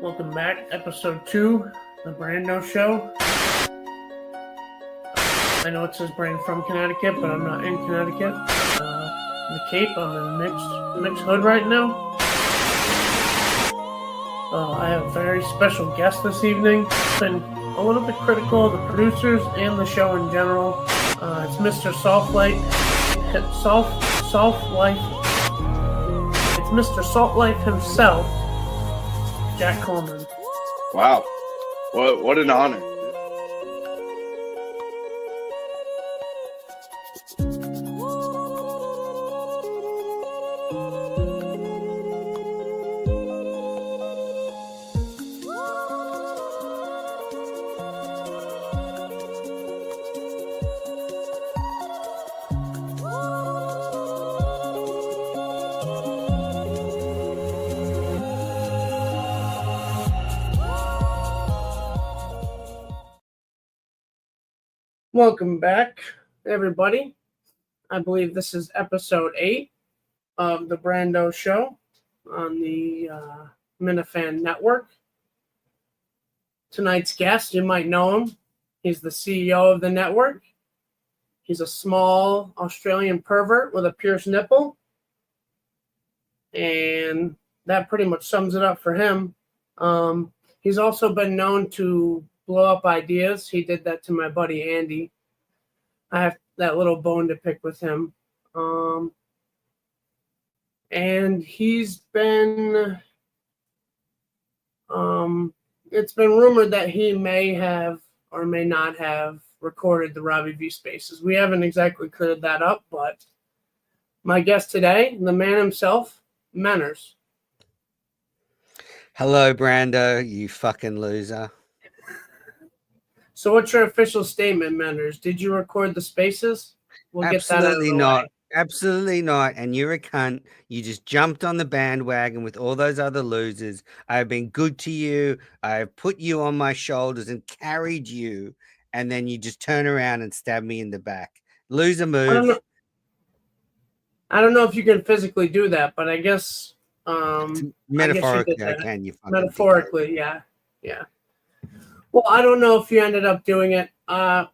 Welcome back, episode 2, the Brando Show. I know it says Brand from Connecticut, but I'm not in Connecticut. The Cape, I'm in mixed hood right now. I have a very special guest this evening. Been a little bit critical of the producers and the show in general. It's Mr. Salt Life. It's Mr. Salt Life himself, Jack Coleman. Wow. What an honor. Welcome back, everybody. I believe this is episode 8 of the Brando Show on the Minifan Network. Tonight's guest, you might know him. He's the CEO of the network. He's a small Australian pervert with a pierced nipple. And that pretty much sums it up for him. He's also been known to blow up ideas. He did that to my buddy Andy. I have that little bone to pick with him. And he's been it's been rumored that he may have or may not have recorded the Robbie V Spaces. We haven't exactly cleared that up, but my guest today, the man himself, Manners. Hello, Brando, you fucking loser. So what's your official statement, Manners? Did you record the Spaces? We'll Absolutely get that not. Absolutely not. And you're a cunt. You just jumped on the bandwagon with all those other losers. I've been good to you. I've put you on my shoulders and carried you. And then you just turn around and stab me in the back. Loser move. I don't know if you can physically do that, but I guess metaphorically I can. You fucking metaphorically, yeah. Well, I don't know if you ended up doing it. I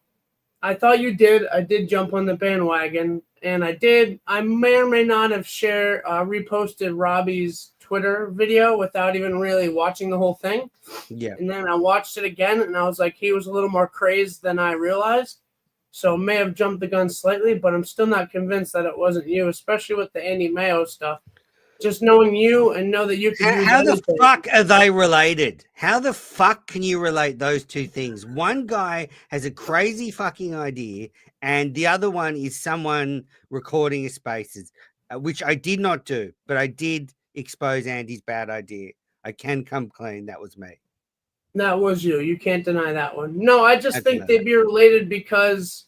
thought you did. I did jump on the bandwagon, and I did. I may or may not have reposted Robbie's Twitter video without even really watching the whole thing. Yeah. And then I watched it again, and I was like, he was a little more crazed than I realized. So may have jumped the gun slightly, but I'm still not convinced that it wasn't you, especially with the Andy Mayo stuff. Just knowing you and know that you can How the fuck are they related? How the fuck can you relate those two things? One guy has a crazy fucking idea, and the other one is someone recording his Spaces, which I did not do, but I did expose Andy's bad idea. I can come clean. That was me. That was you. You can't deny that one. No, I just think they'd be related because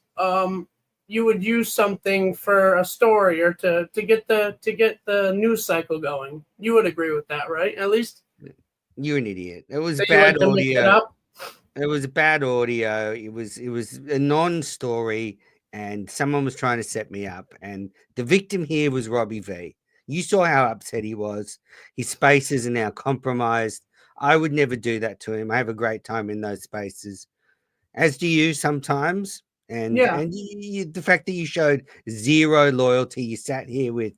you would use something for a story or to get the news cycle going. You would agree with that, right? At least you're an idiot. It was bad audio. It was bad audio. It was a non-story, and someone was trying to set me up. And the victim here was Robbie V. You saw how upset he was. His Spaces are now compromised. I would never do that to him. I have a great time in those Spaces, as do you sometimes. And the fact that you showed zero loyalty, you sat here with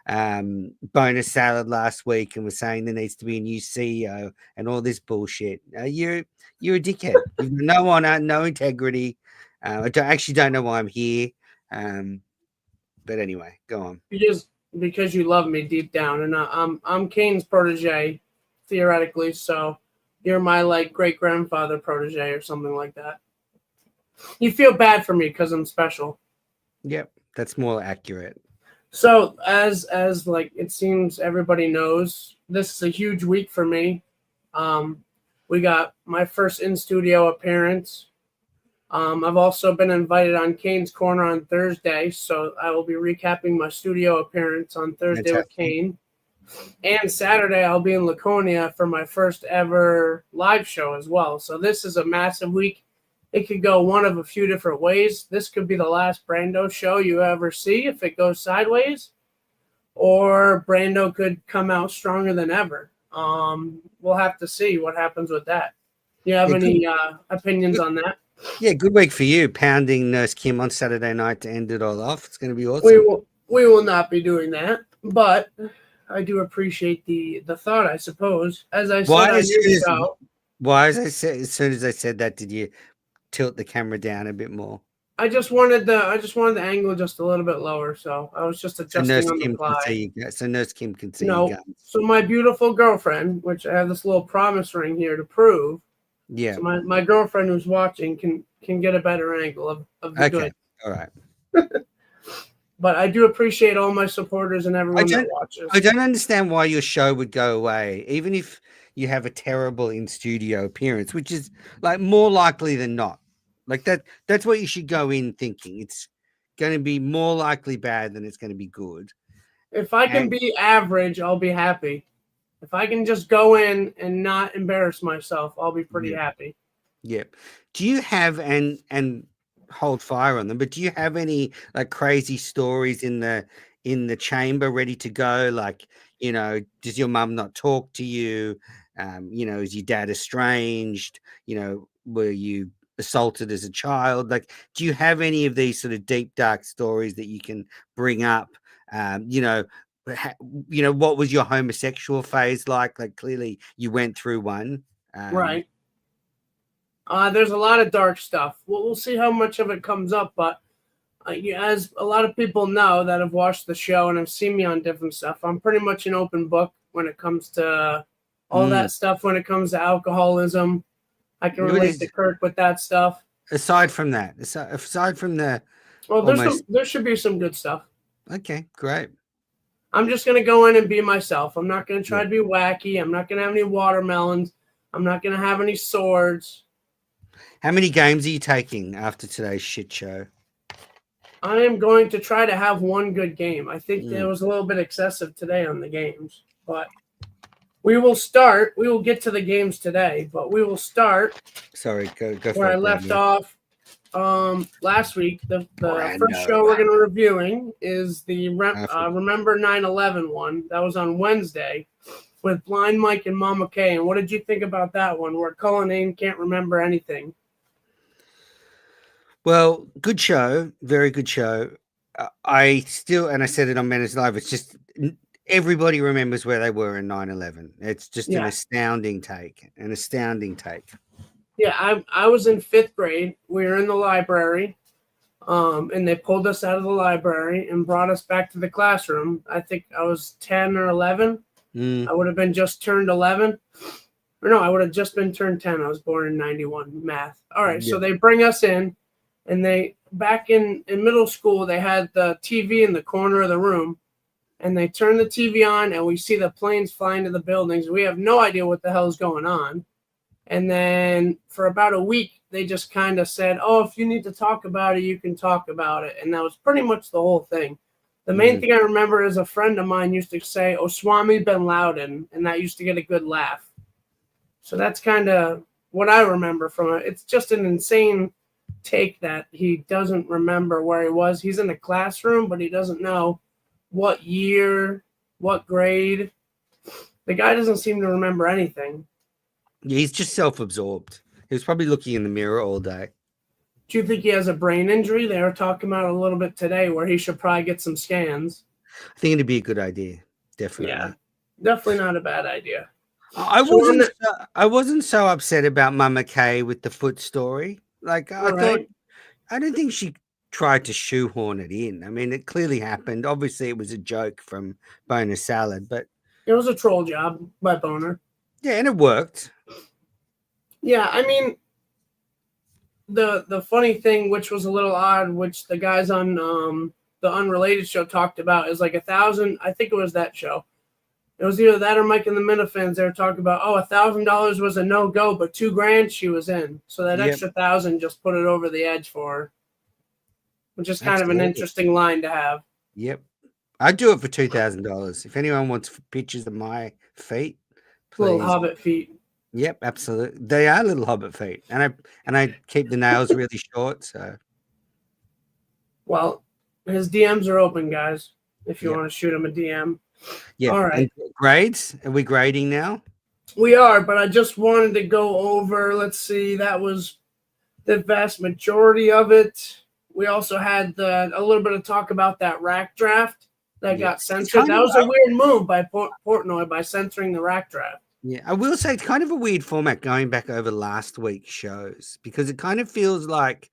bonus salad last week and was saying there needs to be a new CEO and all this bullshit. You're a dickhead. You've no honor, no integrity. I don't know why I'm here. But anyway, go on. Because you love me deep down, and I'm Kane's protege, theoretically. So you're my great grandfather protege or something like that. You feel bad for me because I'm special. Yep, that's more accurate. So as it seems everybody knows, this is a huge week for me. We got my first in-studio appearance. I've also been invited on Kane's Corner on Thursday, so I will be recapping my studio appearance on Thursday with Kane. And Saturday, I'll be in Laconia for my first ever live show as well. So this is a massive week. It could go one of a few different ways. This could be the last Brando show you ever see if it goes sideways, or Brando could come out stronger than ever. We'll have to see what happens with that. Do you have any opinions on that? Yeah, good week for you, pounding Nurse Kim on Saturday night to end it all off. It's going to be awesome. We will not be doing that, but I do appreciate the thought, I suppose. As I said on your show. Why, as soon as I said that, did you tilt the camera down a bit more? I just wanted the angle just a little bit lower, so I was just adjusting on the fly. So Nurse Kim can see you guns. So my beautiful girlfriend, which I have this little promise ring here to prove. Yeah. So my girlfriend who's watching can get a better angle of the good. All right. But I do appreciate all my supporters and everyone that watches. I don't understand why your show would go away, even if you have a terrible in-studio appearance, which is like more likely than not. Like that's what you should go in thinking. It's going to be more likely bad than it's going to be good. If I can be average, I'll be happy. If I can just go in and not embarrass myself, I'll be pretty happy. Yep. Do you have and hold fire on them, but do you have any like crazy stories in the chamber ready to go? Like, does your mum not talk to you? Is your dad estranged? Were you assaulted as a child? Like, do you have any of these sort of deep, dark stories that you can bring up? What was your homosexual phase like? Like, clearly you went through one. Right. There's a lot of dark stuff. We'll see how much of it comes up, but as a lot of people know that have watched the show and have seen me on different stuff, I'm pretty much an open book when it comes to all that stuff. When it comes to alcoholism, I can relate to Kirk with that stuff. Aside from the there should be some good stuff. Okay, great. I'm just gonna go in and be myself. I'm not gonna try to be wacky. I'm not gonna have any watermelons. I'm not gonna have any swords. How many games are you taking after today's shit show? I am going to try to have one good game. I think it was a little bit excessive today on the games, but we will start. We will get to the games today, but we will start. Sorry, go where I left off last week. The first show we're going to reviewing is the Remember 9/11 one. That was on Wednesday with Blind Mike and Mama Kay. And what did you think about that one where Cullinane can't remember anything? Well, good show. Very good show. I said it on Menace Live, it's just everybody remembers where they were in 9/11. It's just an astounding take. Yeah, I was in 5th grade. We were in the library, and they pulled us out of the library and brought us back to the classroom. I think I was 10 or 11. I would have been just turned 11. Or no, I would have just been turned 10. I was born in 91, math. All right, so they bring us in, and they back in middle school, they had the TV in the corner of the room, and they turn the TV on, and we see the planes flying to the buildings. We have no idea what the hell is going on. And then for about a week, they just kind of said, oh, if you need to talk about it, you can talk about it. And that was pretty much the whole thing. The main thing I remember is a friend of mine used to say, Oswami bin Laden, and that used to get a good laugh. So that's kind of what I remember from it. It's just an insane take that he doesn't remember where he was. He's in a classroom, but he doesn't know what year, what grade. The guy doesn't seem to remember anything. Yeah, he's just self-absorbed. He was probably looking in the mirror all day. Do you think he has a brain injury? They were talking about it a little bit today where he should probably get some scans. I think it'd be a good idea. Definitely. Yeah, definitely not a bad idea. I wasn't so upset about Mama Kay with the foot story. Like, I don't think she tried to shoehorn it in. I mean, it clearly happened. Obviously, it was a joke from Boner Salad, but it was a troll job by Boner. Yeah, and it worked. Yeah, I mean, the funny thing, which was a little odd, which the guys on the Unrelated show talked about, is like 1,000. I think it was that show. It was either that or Mike and the Minifans. They were talking about, $1,000 was a no-go, but $2,000 she was in. So that extra 1,000 just put it over the edge for her, which is kind of an interesting line to have. Yep. I'd do it for $2,000. If anyone wants pictures of my feet, please. Little hobbit feet. Yep, absolutely. They are little hobbit feet. And I keep the nails really short, so. Well, his DMs are open, guys, if you want to shoot him a DM. Yeah. All right. And grades? Are we grading now? We are, but I just wanted to go over, let's see, that was the vast majority of it. We also had a little bit of talk about that rack draft that got censored. That was a weird move by Portnoy by censoring the rack draft. Yeah, I will say it's kind of a weird format going back over last week's shows because it kind of feels like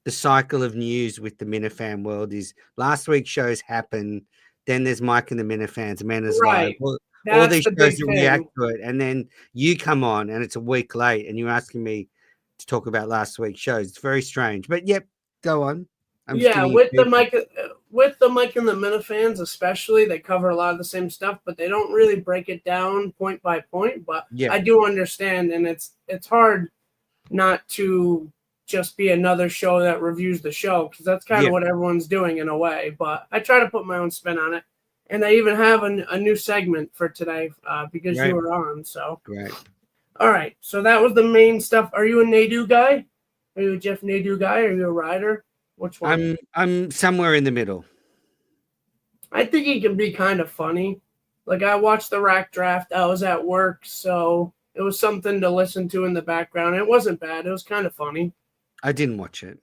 the cycle of news with the Minifan world is last week's shows happen, then there's Mike and the Minifans, Manners Live, Right. all That's these the shows big that react thing. to it, and then you come on and it's a week late and you're asking me to talk about last week's shows. It's very strange, but yep, go on. I'm just Yeah, giving you feedback. With the Mike and the Minifans especially, they cover a lot of the same stuff, but they don't really break it down point by point. But Yeah, I do understand, and it's hard not to just be another show that reviews the show because that's kind yeah, of what everyone's doing in a way. But I try to put my own spin on it, and I even have a new segment for today because you great, were on. So great. all right, so that was the main stuff. Are you a Nadu guy? Are you a Jeff Nadu guy? Are you a rider? Which one? I'm somewhere in the middle. I think he can be kind of funny. Like I watched the rack draft. I was at work, so it was something to listen to in the background. It wasn't bad. It was kind of funny. I didn't watch it.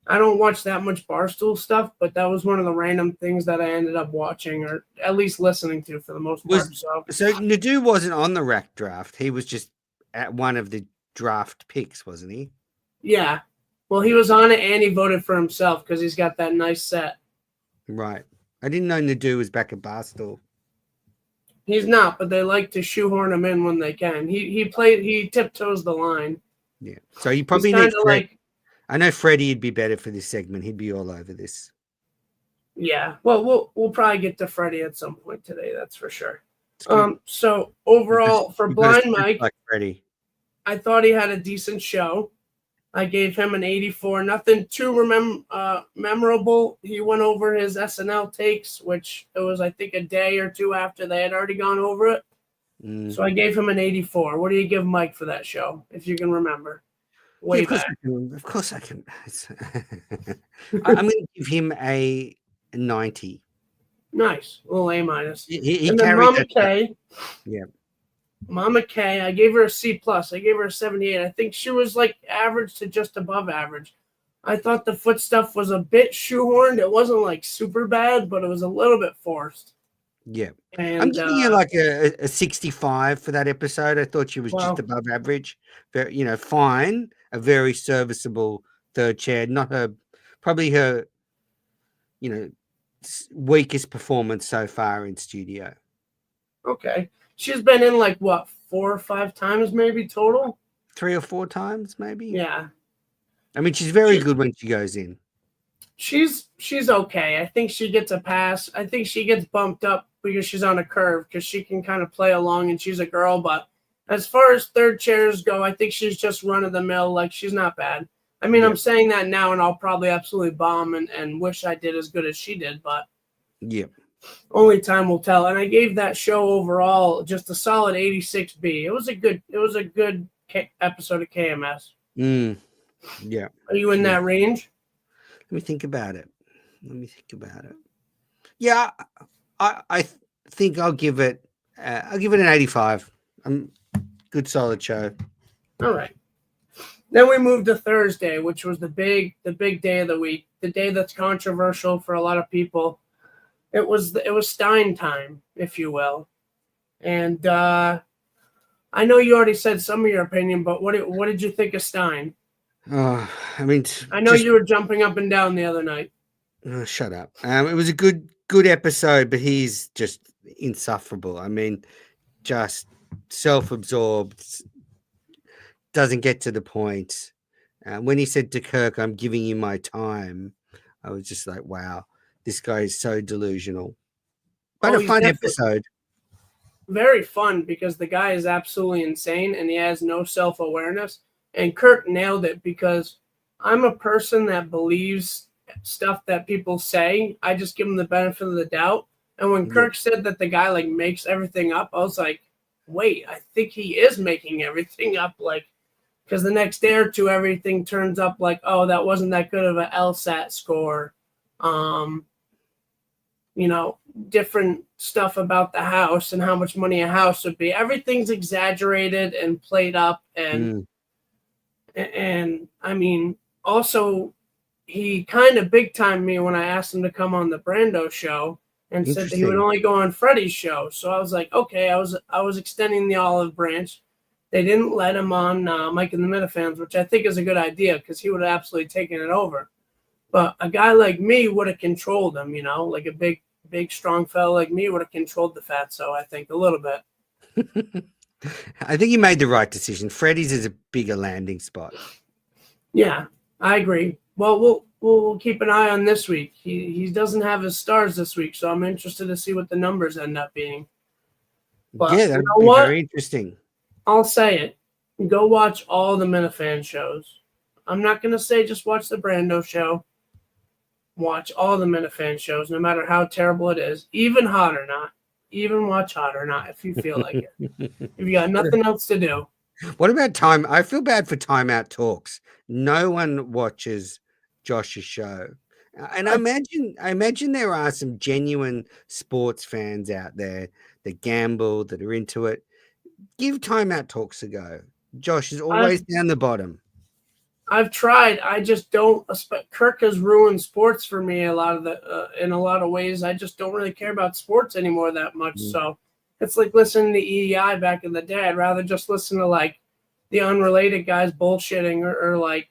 I don't watch that much Barstool stuff, but that was one of the random things that I ended up watching or at least listening to for the most part. So Nadu wasn't on the rack draft. He was just at one of the draft picks, wasn't he? Yeah. Well, he was on it and he voted for himself because he's got that nice set. Right. I didn't know Nadu was back at Barstool. He's not, but they like to shoehorn him in when they can. He tiptoes the line. Yeah. So you probably need Fred. I know Freddie would be better for this segment. He'd be all over this. Yeah. Well, we'll probably get to Freddie at some point today. That's for sure. So overall, for Blind Mike, like Freddie, I thought he had a decent show. I gave him an 84. Nothing too memorable. He went over his SNL takes, which it was, I think, a day or two after they had already gone over it. So I gave him an 84. What do you give Mike for that show, if you can remember? Way back. Of course I can. I'm going to give him a 90. Nice. A little A minus. He and then Mama K. Yeah. Mama K, I gave her a C plus. I gave her a 78. I think she was like average to just above average. I thought the foot stuff was a bit shoehorned. It wasn't like super bad, but it was a little bit forced. Yeah. And, I'm giving you like a 65 for that episode. I thought she was just above average. Very, fine. A very serviceable third chair. Not probably her, weakest performance so far in studio. Okay. She's been in like what, 4 or 5 times maybe total? 3 or 4 times maybe. Yeah. I mean, she's very good when she goes in. She's okay. I think she gets a pass. I think she gets bumped up because she's on a curve because she can kind of play along and she's a girl. But as far as third chairs go, I think she's just run of the mill. Like she's not bad. I mean, I'm saying that now and I'll probably absolutely bomb and wish I did as good as she did, but only time will tell. And I gave that show overall just a solid 86B. It was a good episode of KMS. Yeah. Are you in that range? Let me think about it. Yeah, I think I'll give it an 85. Good solid show. All right. Then we moved to Thursday, which was the big day of the week, the day that's controversial for a lot of people. It was Stein time, if you will. And I know you already said some of your opinion, but what did you think of Stein? I mean, I know you were jumping up and down the other night. Shut up. It was a good episode, but he's just insufferable. I mean, just self-absorbed, doesn't get to the point. When he said to Kirk, "I'm giving you my time," I was just like, wow, this guy is so delusional. But a fun episode. Very fun because the guy is absolutely insane and he has no self-awareness. And Kirk nailed it because I'm a person that believes stuff that people say. I just give them the benefit of the doubt. And when Kirk said that the guy like makes everything up, I was like, wait, I think he is making everything up. Like, because the next day or two, everything turns up like, oh, that wasn't that good of an LSAT score. Different stuff about the house and how much money a house would be. Everything's exaggerated and played up, and I mean, also he kind of big timed me when I asked him to come on the Brando show and said that he would only go on Freddie's show. So I was like, okay, I was extending the olive branch. They didn't let him on Mike and the Minifans, which I think is a good idea because he would have absolutely taken it over. But a guy like me would have controlled him, you know, like a big, strong fella like me would have controlled the Fatso, I think, a little bit. I think you made the right decision. Freddie's is a bigger landing spot. Yeah, I agree. Well, we'll keep an eye on this week. He doesn't have his stars this week, so I'm interested to see what the numbers end up being. But yeah, that'd be very interesting. I'll say it. Go watch all the Minifan shows. I'm not going to say just watch the Brando show. Watch all the Minifan shows, no matter how terrible it is, even Hot or Not. Even watch Hot or Not if you feel like it. If you got nothing else to do. What about time? I feel bad for Timeout Talks. No one watches Josh's show. And I imagine there are some genuine sports fans out there that gamble, that are into it. Give Timeout Talks a go. Josh is always down the bottom. I've tried. I just don't. Kirk has ruined sports for me in a lot of ways. I just don't really care about sports anymore that much. So it's like listening to EEI back in the day. I'd rather just listen to like the unrelated guys bullshitting or like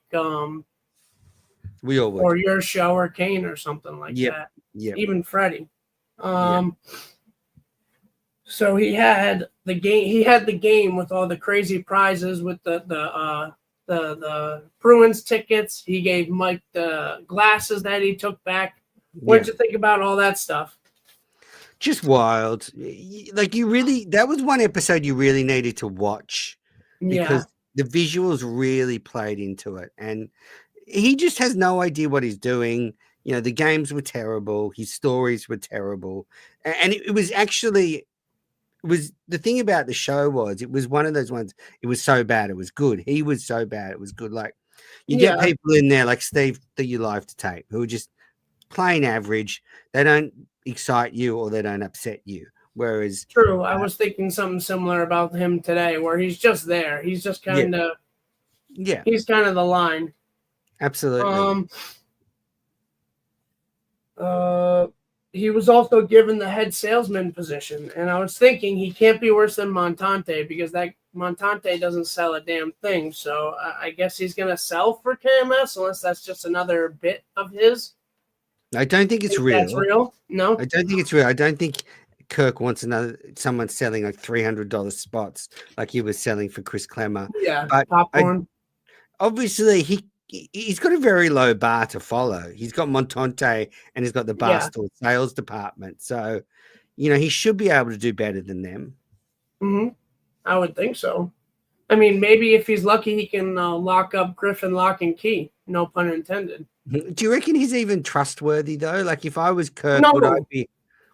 we all would. Or your show or Kane or something like that. Yeah. Even Freddie. So he had the game. He had the game with all the crazy prizes with the Bruins tickets. He gave Mike the glasses that he took back. What did you think about all that stuff? Just wild. Like that was one episode you really needed to watch because the visuals really played into it. And he just has no idea what he's doing. You know, the games were terrible. His stories were terrible. And it was actually... the thing about the show was it was one of those ones. It was so bad it was good. He was so bad it was good. Like you get people in there like Steve that you like to tape who are just plain average. They don't excite you or they don't upset you. Whereas true, I was thinking something similar about him today, where he's just there. He's just kind of he's kind of the line. Absolutely. He was also given the head salesman position, and I was thinking he can't be worse than Montante because that Montante doesn't sell a damn thing. So I guess he's going to sell for KMS unless that's just another bit of his. I don't think it's real. That's real? No? I don't think it's real. I don't think Kirk wants someone selling like $300 spots like he was selling for Chris Clemmer. Yeah, but popcorn. Obviously, he's got a very low bar to follow. He's got Montante and he's got the Barstool sales department. So, you know, he should be able to do better than them. Mm-hmm. I would think so. I mean, maybe if he's lucky, he can lock up Griffin lock and key. No pun intended. Do you reckon he's even trustworthy though? Like if I was Kirk, no.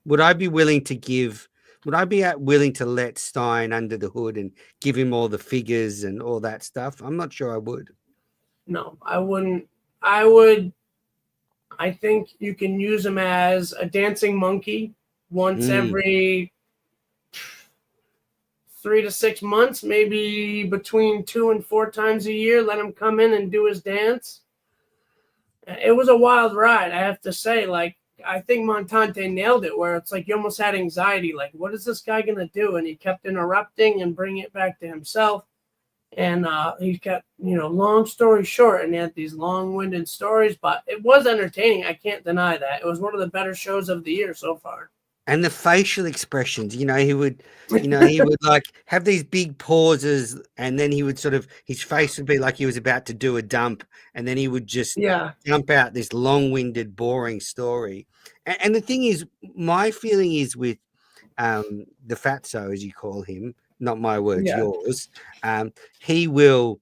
would I be willing to let Stein under the hood and give him all the figures and all that stuff? I'm not sure I would. No, I wouldn't. I think you can use him as a dancing monkey once every 3 to 6 months, maybe between 2 and 4 times a year. Let him come in and do his dance. It was a wild ride, I have to say. Like, I think Montante nailed it, where it's like you almost had anxiety. Like, what is this guy going to do? And he kept interrupting and bringing it back to himself. And he kept, long story short, and he had these long-winded stories, but it was entertaining. I can't deny that. It was one of the better shows of the year so far. And the facial expressions, he would like have these big pauses, and then he would his face would be like he was about to do a dump, and then he would just dump out this long-winded, boring story. And the thing is, my feeling is with the Fatso, as you call him, not my words, yours, he will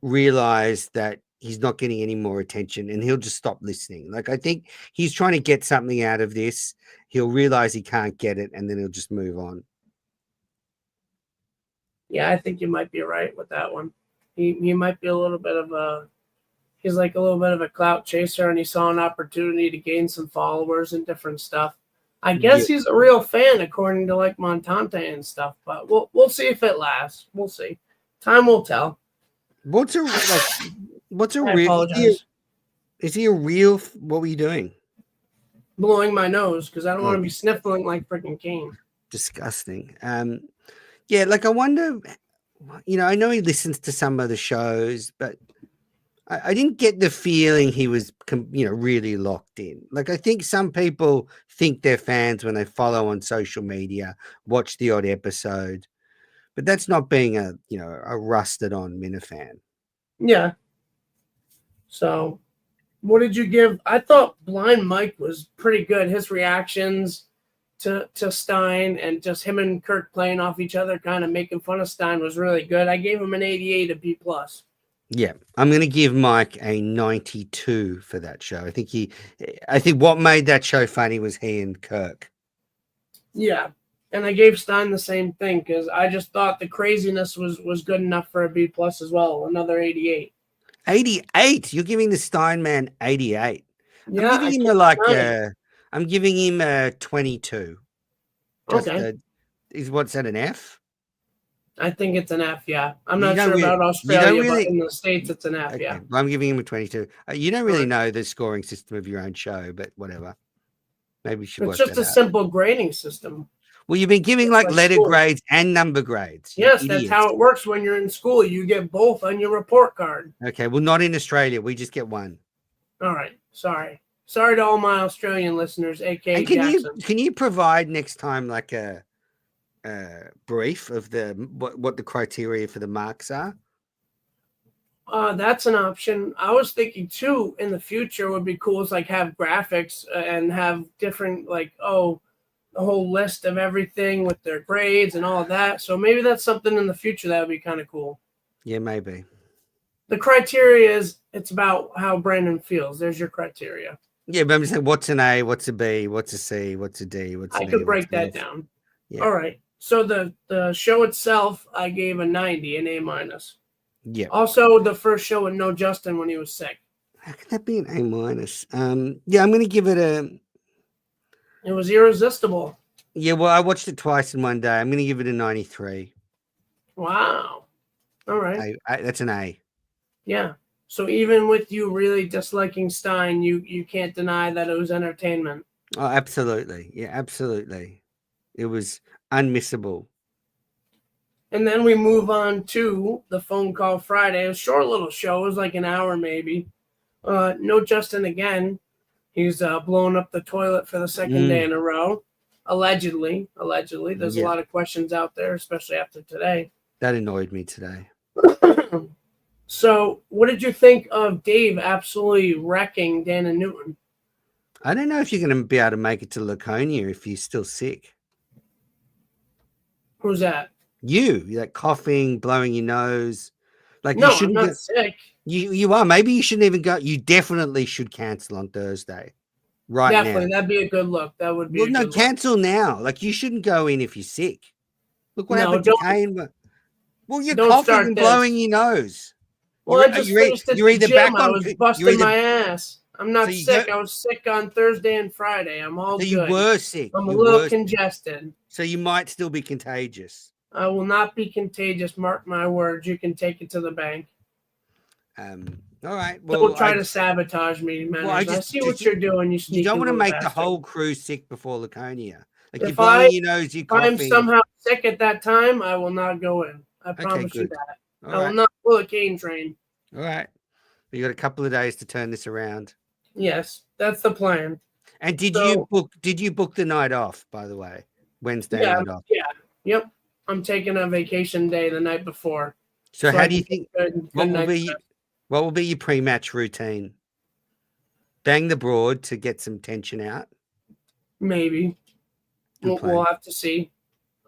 realize that he's not getting any more attention and he'll just stop listening. Like, I think he's trying to get something out of this. He'll realize he can't get it and then he'll just move on. Yeah, I think you might be right with that one. He might be a little bit of he's like a little bit of a clout chaser, and he saw an opportunity to gain some followers and different stuff. I guess he's a real fan, according to like Montante and stuff. But we'll see if it lasts. We'll see. Time will tell. What's a I real? apologize. Is he a real? What were you doing? Blowing my nose because I don't want to be sniffling like freaking Kane. Disgusting. Yeah, like I wonder. I know he listens to some of the shows, but I didn't get the feeling he was, really locked in. Like, I think some people think they're fans when they follow on social media, watch the odd episode, but that's not being a rusted on Minifan. Yeah. So, what did you give? I thought Blind Mike was pretty good. His reactions to Stein and just him and Kirk playing off each other, kind of making fun of Stein, was really good. I gave him an 88, a B+. Yeah, I'm going to give Mike a 92 for that show. I think what made that show funny was he and Kirk. Yeah, and I gave Stein the same thing because I just thought the craziness was good enough for a B+ as well. Another 88. 88? You're giving the Stein man 88? Yeah, I'm giving him a 22. Okay. What's that, an F? I think it's an F, yeah. I'm not sure about Australia, but in the States, it's an F, yeah. Well, I'm giving him a 22. You don't really know the scoring system of your own show, but whatever. Maybe we should work that out. It's just a simple grading system. Well, you've been giving like letter grades and number grades. Yes, that's how it works when you're in school. You get both on your report card. Okay, well, not in Australia. We just get one. All right. Sorry to all my Australian listeners, a.k.a. Jackson. Can you provide next time like a brief of what the criteria for the marks are? That's an option. I was thinking too in the future would be cool is like have graphics and have different the whole list of everything with their grades and all of that. So maybe that's something in the future that would be kind of cool. Yeah, maybe. The criteria is it's about how Brandon feels. There's your criteria. Yeah, but I'm saying what's an A, what's a B, what's a C, what's a D, what's an E. I could break that down. Yeah. All right. So the show itself, I gave a 90, an A-. Yeah. Also, the first show with no Justin when he was sick. How could that be an A-? Yeah, I'm going to give it a... It was irresistible. Yeah, well, I watched it twice in one day. I'm going to give it a 93. Wow. All right. That's an A. Yeah. So even with you really disliking Stein, you can't deny that it was entertainment. Oh, absolutely. Yeah, absolutely. It was unmissable. And then we move on to the Phone Call Friday. A short little show. It was like an hour maybe. No Justin again. He's blowing up the toilet for the second day in a row. Allegedly. There's a lot of questions out there, especially after today. That annoyed me today. So what did you think of Dave absolutely wrecking Dan and Newton? I don't know if you're going to be able to make it to Laconia if you're still sick. Who's that? You're like coughing, blowing your nose. Like no, you shouldn't I'm not sick. You are. Maybe you shouldn't even go. You definitely should cancel on Thursday. Right definitely, now. That'd be a good look. That would be. Well, cancel now. Like you shouldn't go in if you're sick. Look what happened to Kane. Well, you're coughing and blowing your nose. Well, I just finished at the gym. I was busting my ass. I'm not sick. I was sick on Thursday and Friday. I'm all good. You were sick. I'm a little congested. So you might still be contagious. I will not be contagious. Mark my words. You can take it to the bank. All right. Well, don't try to sabotage me, man. Well, I see what you're doing. You don't want to make the whole crew sick before Laconia. Like you're blowing your nose, you're coughing. If I'm somehow sick at that time, I will not go in. I promise you that. I will not pull a cane train. All right. You got a couple of days to turn this around. Yes, that's the plan. And did you book the night off, by the way? Wednesday night off. Yeah. Yep. I'm taking a vacation day the night before. So how do you think what will be your pre-match routine? Bang the broad to get some tension out? Maybe. We'll have to see.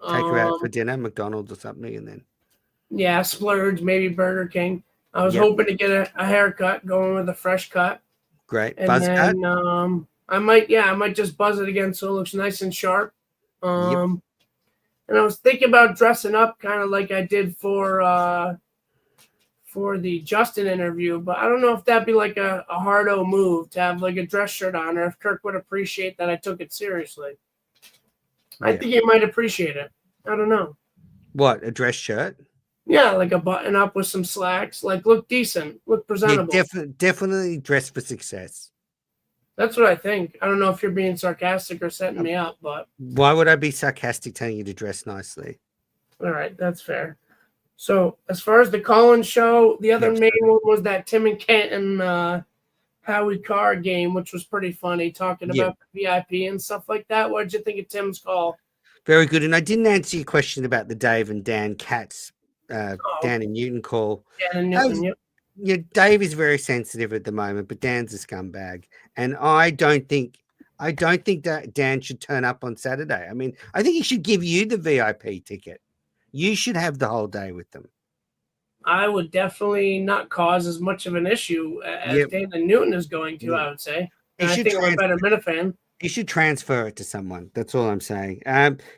Take her out for dinner, McDonald's or something, and then splurge, maybe Burger King. I was hoping to get a haircut, going with a fresh cut. Great. And buzz cut? I might just buzz it again so it looks nice and sharp. And I was thinking about dressing up kind of like I did for the Justin interview, but I don't know if that'd be like a hardo move to have like a dress shirt on, or if Kirk would appreciate that I took it seriously. I Yeah. think he might appreciate it. I don't know. What, a dress shirt? Yeah, like a button up with some slacks. Like look decent, look Yeah, presentable. definitely dress for success. That's what I think. I don't know if you're being sarcastic or setting me up, but Why would I be sarcastic telling you to dress nicely? all right, that's fair. So as far as the Collins show, the other main one was that Tim and Kent and Howie Carr game, which was pretty funny, talking about VIP and stuff like that. What did you think of Tim's call? Very good. And I didn't answer your question about the Dave and Dan Katz, Dan and Newton call. Dan and Newton, yep. Yeah, Dave is very sensitive at the moment, but Dan's a scumbag, and I don't think that Dan should turn up on Saturday. I mean, I think he should give you the VIP ticket. You should have the whole day with them. I would definitely not cause as much of an issue as Dan and Newton is going to. I would say. And I think I'm a better Minifan. You should transfer it to someone. That's all I'm saying.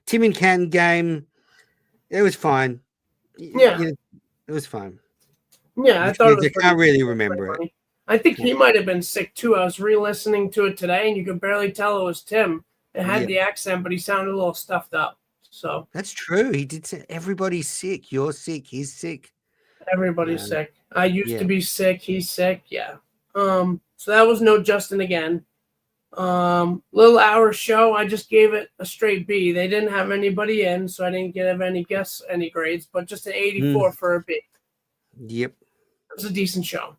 Tim and Ken game, it was fine. Yeah, it was fine. Yeah, I thought it was. I can't really remember it. I think he might have been sick too. I was re-listening to it today, and you could barely tell it was Tim. It had the accent, but he sounded a little stuffed up. So that's true. He did say everybody's sick. You're sick. He's sick. Everybody's sick. I used to be sick. He's sick. Yeah. So that was no Justin again. Little hour show. I just gave it a straight B. They didn't have anybody in, so I didn't give any grades, but just an 84 for a B. Yep. It was a decent show.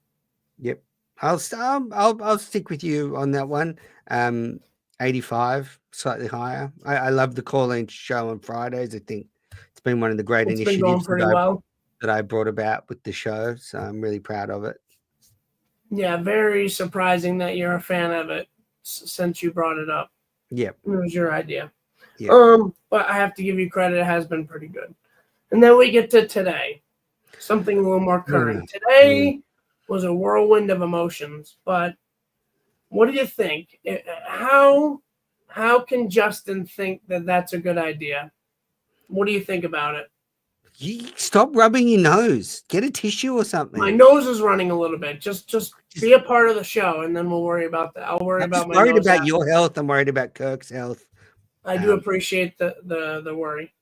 Yep. I'll stick with you on that one. 85, slightly higher. I love the call-in show on Fridays. I think it's been one of the great initiatives that I brought about with the show. So I'm really proud of it. Yeah, very surprising that you're a fan of it since you brought it up. Yep. It was your idea. Yep. But I have to give you credit. It has been pretty good. And then we get to today. Something a little more current. Today was a whirlwind of emotions, but what do you think? How can Justin think that that's a good idea? What do you think about it? You stop rubbing your nose. Get a tissue or something. My nose is running a little bit. Just be a part of the show, and then we'll worry about that. I'll worry about my nose. I'm worried about your health. I'm worried about Kirk's health. I do appreciate the worry.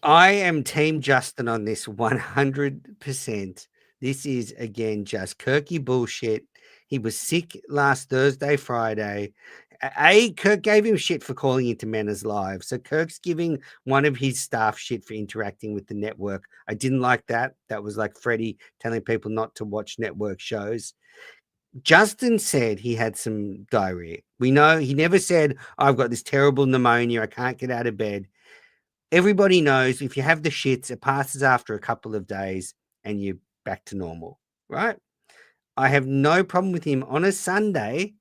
I am Team Justin on this 100%. This is, again, just Kirky bullshit. He was sick last Thursday, Friday. Kirk gave him shit for calling into Mena's Live. So Kirk's giving one of his staff shit for interacting with the network. I didn't like that. That was like Freddie telling people not to watch network shows. Justin said he had some diarrhea. We know he never said, I've got this terrible pneumonia. I can't get out of bed. Everybody knows if you have the shits, it passes after a couple of days and you're back to normal, right? I have no problem with him on a Sunday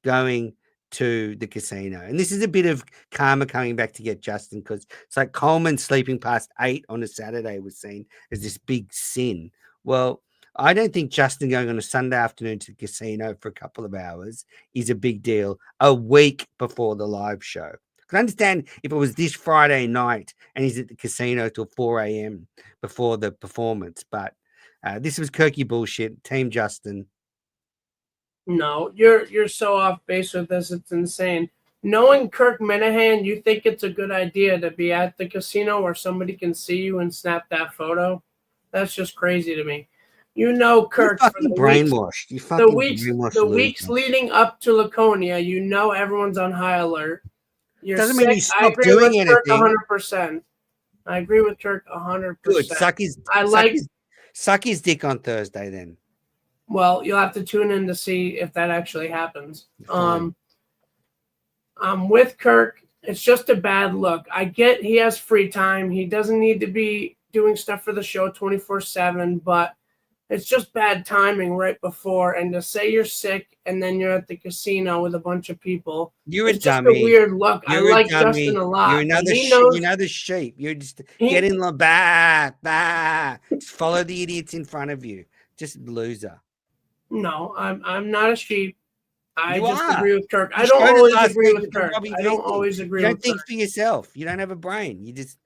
going to the casino. And this is a bit of karma coming back to get Justin, because it's like Coleman sleeping past 8 on a Saturday was seen as this big sin. Well, I don't think Justin going on a Sunday afternoon to the casino for a couple of hours is a big deal a week before the live show. I can understand if it was this Friday night and he's at the casino till 4 a.m. before the performance, but this was Kirky bullshit. Team Justin. No, you're so off base with this. It's insane. Knowing Kirk Minahan, you think it's a good idea to be at the casino where somebody can see you and snap that photo? That's just crazy to me. You know Kirk for the brainwashed. The weeks leading up to Laconia, you know everyone's on high alert. You're doesn't sick. mean you stop doing anything. 100%. I agree with Kirk 100%. Good. Suck his dick on Thursday then. Well, you'll have to tune in to see if that actually happens. I'm with Kirk. It's just a bad look. I get he has free time. He doesn't need to be doing stuff for the show 24/7, but it's just bad timing right before. And to say you're sick and then you're at the casino with a bunch of people, it's just a weird look. I like Justin a lot. You're another sheep. You're just getting just follow the idiots in front of you. Just loser. No, I'm not a sheep. I agree with Kirk. I don't always agree with Kirk. I don't always agree with Kirk. You don't think for yourself. You don't have a brain. You just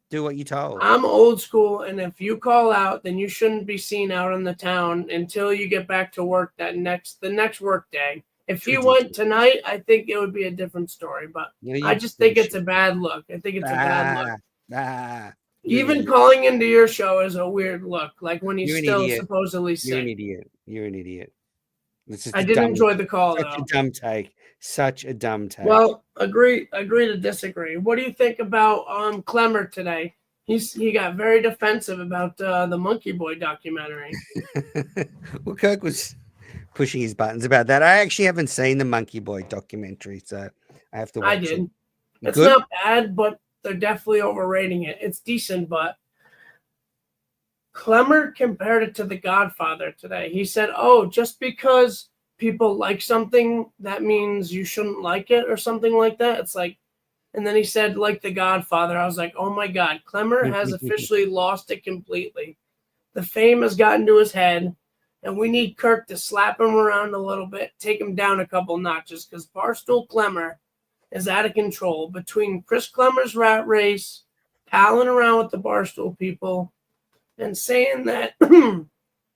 do what you're told. I'm old school, and if you call out, then you shouldn't be seen out in the town until you get back to work the next work day. If he went tonight, I think it would be a different story. But I just think it's a bad look. I think it's a bad look. Even calling into your show is a weird look. Like when he's still supposedly sick. You're an idiot. You're an idiot. I did enjoy the call, though. Such a dumb take. Such a dumb take. Well, agree to disagree. What do you think about Clemmer today? He got very defensive about the Monkey Boy documentary. Well, Kirk was pushing his buttons about that. I actually haven't seen the Monkey Boy documentary, so I have to watch it. I did. It's not bad, but they're definitely overrating it. It's decent, but Clemmer compared it to The Godfather today. He said, "Oh, just because people like something, that means you shouldn't like it," or something like that. It's like, and then he said, like The Godfather. I was like, oh my God, Clemmer has officially lost it completely. The fame has gotten to his head, and we need Kirk to slap him around a little bit, take him down a couple notches, because Barstool Clemmer is out of control. Between Chris Clemmer's rat race, palling around with the Barstool people, and saying that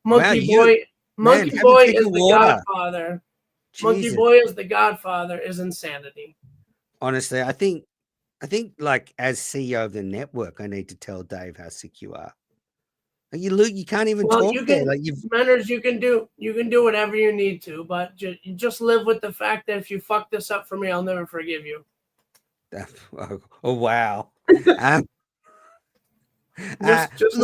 Monkey Boy is the Godfather. Jesus. Monkey Boy is the Godfather is insanity. Honestly, I think like as CEO of the network, I need to tell Dave how sick you are. You can't even talk there. Like Manners, you can do whatever you need to, but just live with the fact that if you fuck this up for me, I'll never forgive you. Oh wow. Just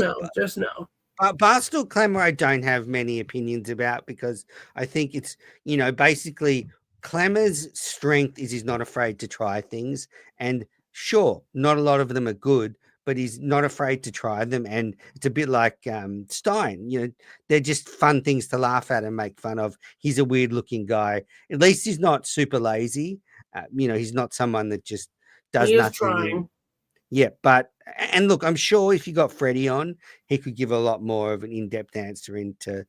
know. Barstool Clemmer, I don't have many opinions about, because I think it's, basically Clemmer's strength is he's not afraid to try things. And sure, not a lot of them are good, but he's not afraid to try them. And it's a bit like Stein, they're just fun things to laugh at and make fun of. He's a weird looking guy. At least he's not super lazy. He's not someone that just does nothing. Trying. Yeah, and look, I'm sure if you got Freddie on, he could give a lot more of an in-depth answer into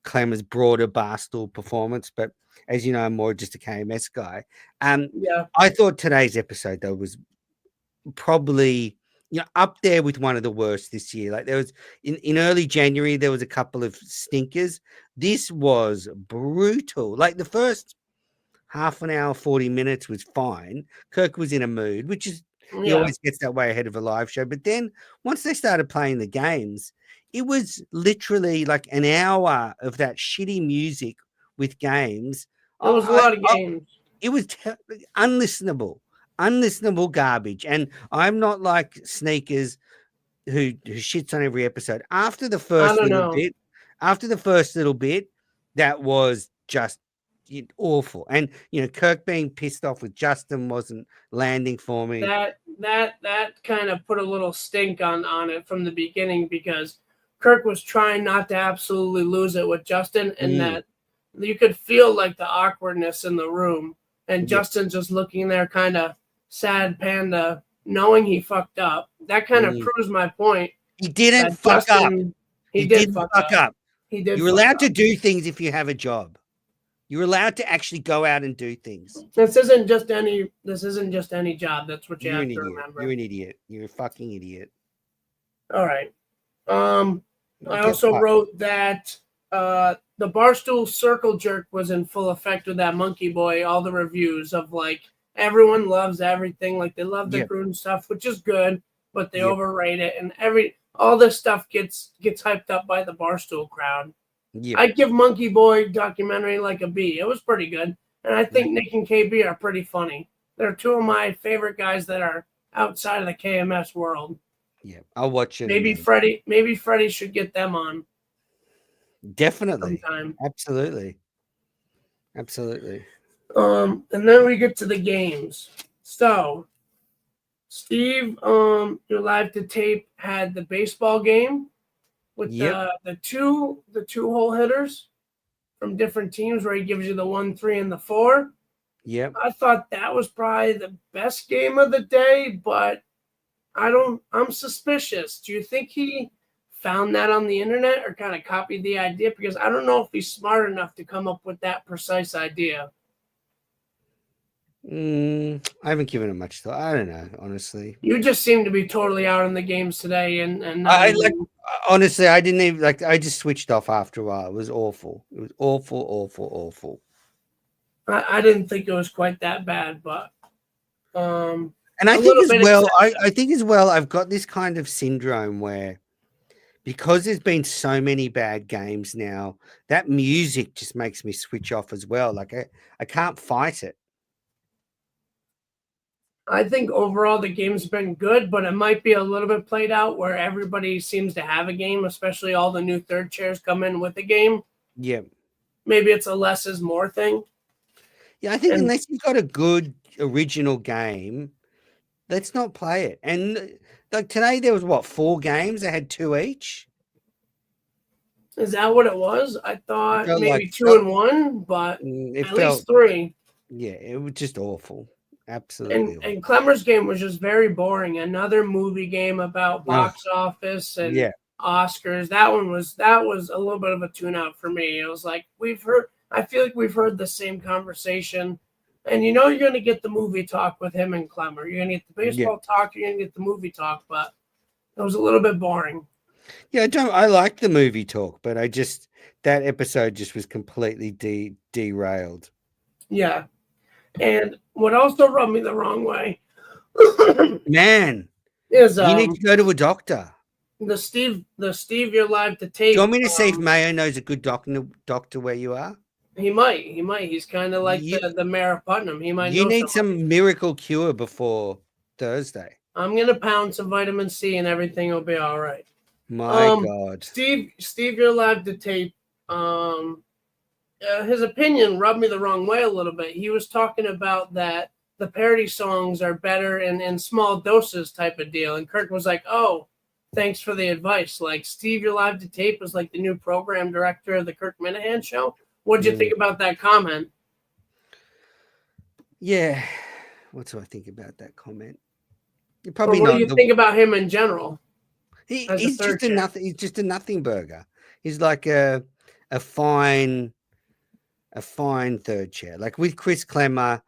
Clemmer's broader Barstool performance. But as you know, I'm more just a KMS guy. Yeah. I thought today's episode, though, was probably up there with one of the worst this year. Like there was in early January, there was a couple of stinkers. This was brutal. Like the first half an hour, 40 minutes was fine. Kirk was in a mood, which is he always gets that way ahead of a live show. But then once they started playing the games, it was literally like an hour of that shitty music with games. It was a lot of games. It was unlistenable garbage. And I'm not like Sneakers who shits on every episode. After the first little bit, that was just awful. And Kirk being pissed off with Justin wasn't landing for me. That kind of put a little stink on it from the beginning, because Kirk was trying not to absolutely lose it with Justin, and that you could feel like the awkwardness in the room, and Justin just looking there kind of sad panda, knowing he fucked up. That kind of proves my point. He didn't fuck up. He did fuck up. He did. You're allowed to do things if you have a job. You're allowed to actually go out and do things. This isn't just any job. That's what you have to remember. You're an idiot. You're a fucking idiot. All right. I also wrote that the Barstool Circle Jerk was in full effect with that Monkey Boy. All the reviews of like everyone loves everything. Like they love the Gruden stuff, which is good, but they overrate it. And all this stuff gets hyped up by the Barstool crowd. Yep. I'd give Monkey Boy documentary like a B. It was pretty good. And I think Nick and KB are pretty funny. They're two of my favorite guys that are outside of the KMS world. Yeah, I'll watch it. Maybe Freddie should get them on. Definitely. Sometime. Absolutely. And then we get to the games. So Steve, your live to tape had the baseball game with the two hole hitters from different teams, where he gives you the 1, 3, and the 4. Yep. I thought that was probably the best game of the day, but I'm suspicious. Do you think he found that on the internet or kind of copied the idea? Because I don't know if he's smart enough to come up with that precise idea. I haven't given it much thought. I don't know, honestly. You just seem to be totally out on the games today, and honestly, I didn't even I just switched off after a while. It was awful. It was awful. I didn't think it was quite that bad, but And I a think little as bit well, excessive. I think as well, I've got this kind of syndrome where because there's been so many bad games now, that music just makes me switch off as well. Like I can't fight it. I think overall the game's been good, but it might be a little bit played out where everybody seems to have a game, especially all the new third chairs come in with a game. Yeah. Maybe it's a less is more thing. Yeah, I think And unless you've got a good original game, let's not play it. And like today there was what, 4 games? They had 2 each. is that what it was? I It thought felt like maybe 2 and 1, but it at felt least 3. yeah, it was just awful. And Absolutely awful. and Clemmer's game was just very boring. Another movie game about Oh, box office and yeah. Oscars. That was a little bit of a tune out for me. It was like I feel like we've heard the same conversation. And you know you're gonna get the movie talk with him and Clemmer. You're gonna get the Yeah. baseball talk, you're gonna get the movie talk, but it was a little bit boring. Yeah, I like the movie talk, but that episode just was completely derailed. Yeah. And what also rubbed me the wrong way Man, is you need to go to a doctor. the Steve you're live to Do tape. you want me to see if Mayo knows a good doctor where you are? He might. He's kind of like You, the mayor of Putnam. He might you know need somebody. some miracle cure before Thursday. I'm gonna pound some vitamin C and everything will be all right. My God. Steve, you're live to tape. His opinion rubbed me the wrong way a little bit. He was talking about that the parody songs are better in small doses type of deal, and Kirk was like, "Oh, thanks for the advice." Like Steve, you're live to tape is like the new program director of the Kirk Minahan show. What'd you think about that comment? Yeah. What do I think about that comment? You're Or probably what do not you think about him in general as a he's third just a chair? nothing. He's just a nothing burger. He's like a fine third chair. Like with Chris Clemmer,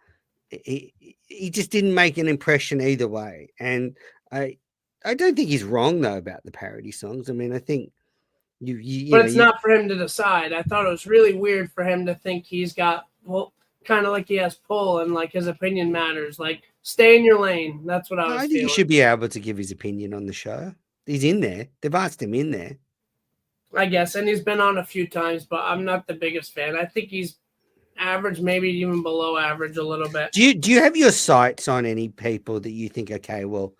he just didn't make an impression either way. And I don't think he's wrong though about the parody songs. I mean, I think you But know it's you not for him to decide. I thought it was really weird for him to think he's got kind of like he has pull and like his opinion matters. Like stay in your lane. That's what I was I think he feeling. should be able to give his opinion on the show. He's in there. They've asked him in there. I guess, and he's been on a few times, but I'm not the biggest fan. I think he's average, maybe even below average a little bit. Do you have your sights on any people that you think, okay, well,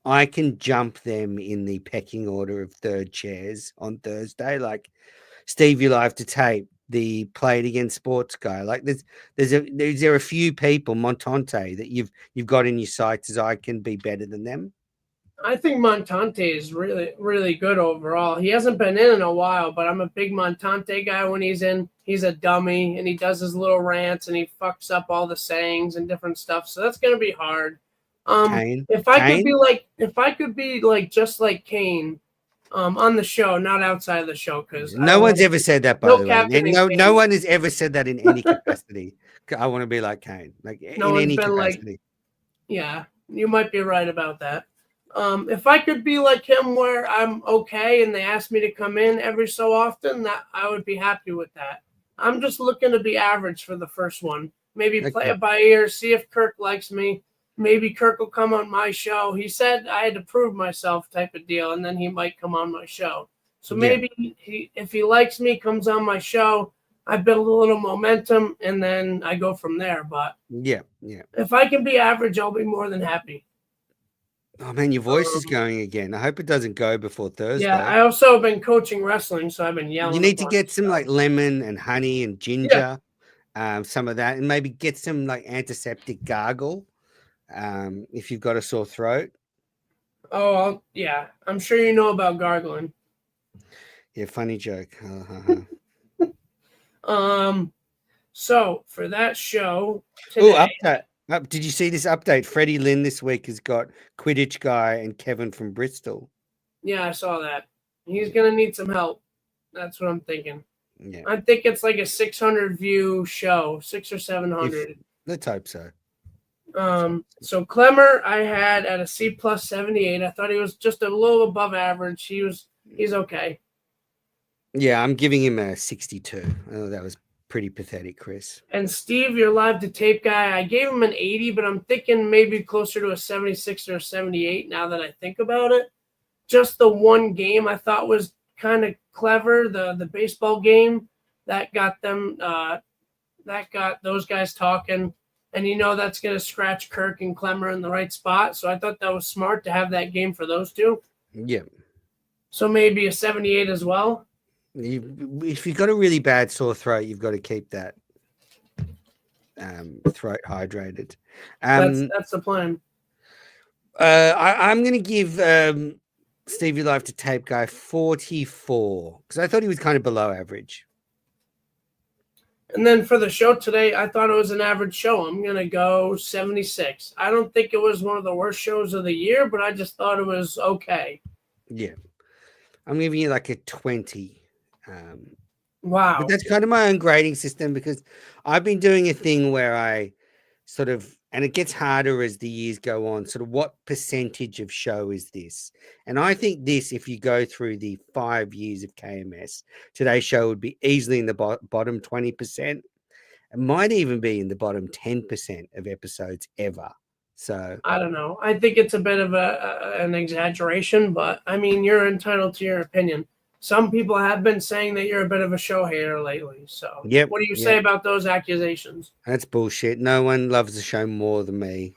I can jump them in the pecking order of third chairs on Thursday? Like Steve, you live to tape, the Played Against Sports guy. Like there a few people, Montante, that you've got in your sights as I can be better than them. I think Montante is really, really good overall. He hasn't been in a while, but I'm a big Montante guy. When he's in, he's a dummy and he does his little rants and he fucks up all the sayings and different stuff. So that's gonna be hard. Kane. If I could be like just like Kane, on the show, not outside of the show, because No one's ever said that, by no the way. captain No, in no Kane. one has ever said that in any capacity. I want to be like Kane, like No in one's any been like, capacity. yeah, you might be right about that. If I could be like him where I'm okay and they ask me to come in every so often, that I would be happy with that. I'm just looking to be average for the first one. Maybe play it by ear, see if Kirk likes me. Maybe Kirk will come on my show. He said I had to prove myself type of deal, and then he might come on my show. So maybe if he likes me, comes on my show, I build a little momentum, and then I go from there. But yeah. if I can be average, I'll be more than happy. Oh man, your voice is going again. I hope it doesn't go before Thursday. Yeah, I also have been coaching wrestling, so I've been yelling. You need to get some like lemon and honey and ginger, some of that, and maybe get some like antiseptic gargle if you've got a sore throat. Oh, yeah. I'm sure you know about gargling. Yeah, funny joke. So for that show today, today, did you see this update? Freddie Lynn this week has got Quidditch guy and Kevin from Bristol. Yeah, I saw that. He's gonna need some help. That's what I'm thinking. Yeah, I think it's like a 600 view show, 600 or 700. Let's hope so. So Clemmer, I had at a C plus 78. I thought he was just a little above average. He's okay. Yeah, I'm giving him a 62. Oh, that was pretty pathetic, Chris. And Steve, your live to tape guy, I gave him an 80, but I'm thinking maybe closer to a 76 or a 78 now that I think about it. Just the one game I thought was kind of clever, the baseball game that got them that got those guys talking, and that's going to scratch Kirk and Clemmer in the right spot. So I thought that was smart to have that game for those two. Yeah. So maybe a 78 as well. If you've got a really bad sore throat, you've got to keep that throat hydrated. That's the plan. I'm going to give Stevie Life to Tape Guy 44 because I thought he was kind of below average. And then for the show today, I thought it was an average show. I'm going to go 76. I don't think it was one of the worst shows of the year, but I just thought it was okay. Yeah. I'm giving you like a 20. Wow. But that's kind of my own grading system because I've been doing a thing where I sort of, and it gets harder as the years go on, sort of what percentage of show is this? And I think this, if you go through the 5 years of KMS, today's show would be easily in the bottom 20%. It might even be in the bottom 10% of episodes ever. So I don't know. I think it's a bit of an exaggeration, but I mean, you're entitled to your opinion. Some people have been saying that you're a bit of a show hater lately. So what do you say about those accusations? That's bullshit. No one loves the show more than me.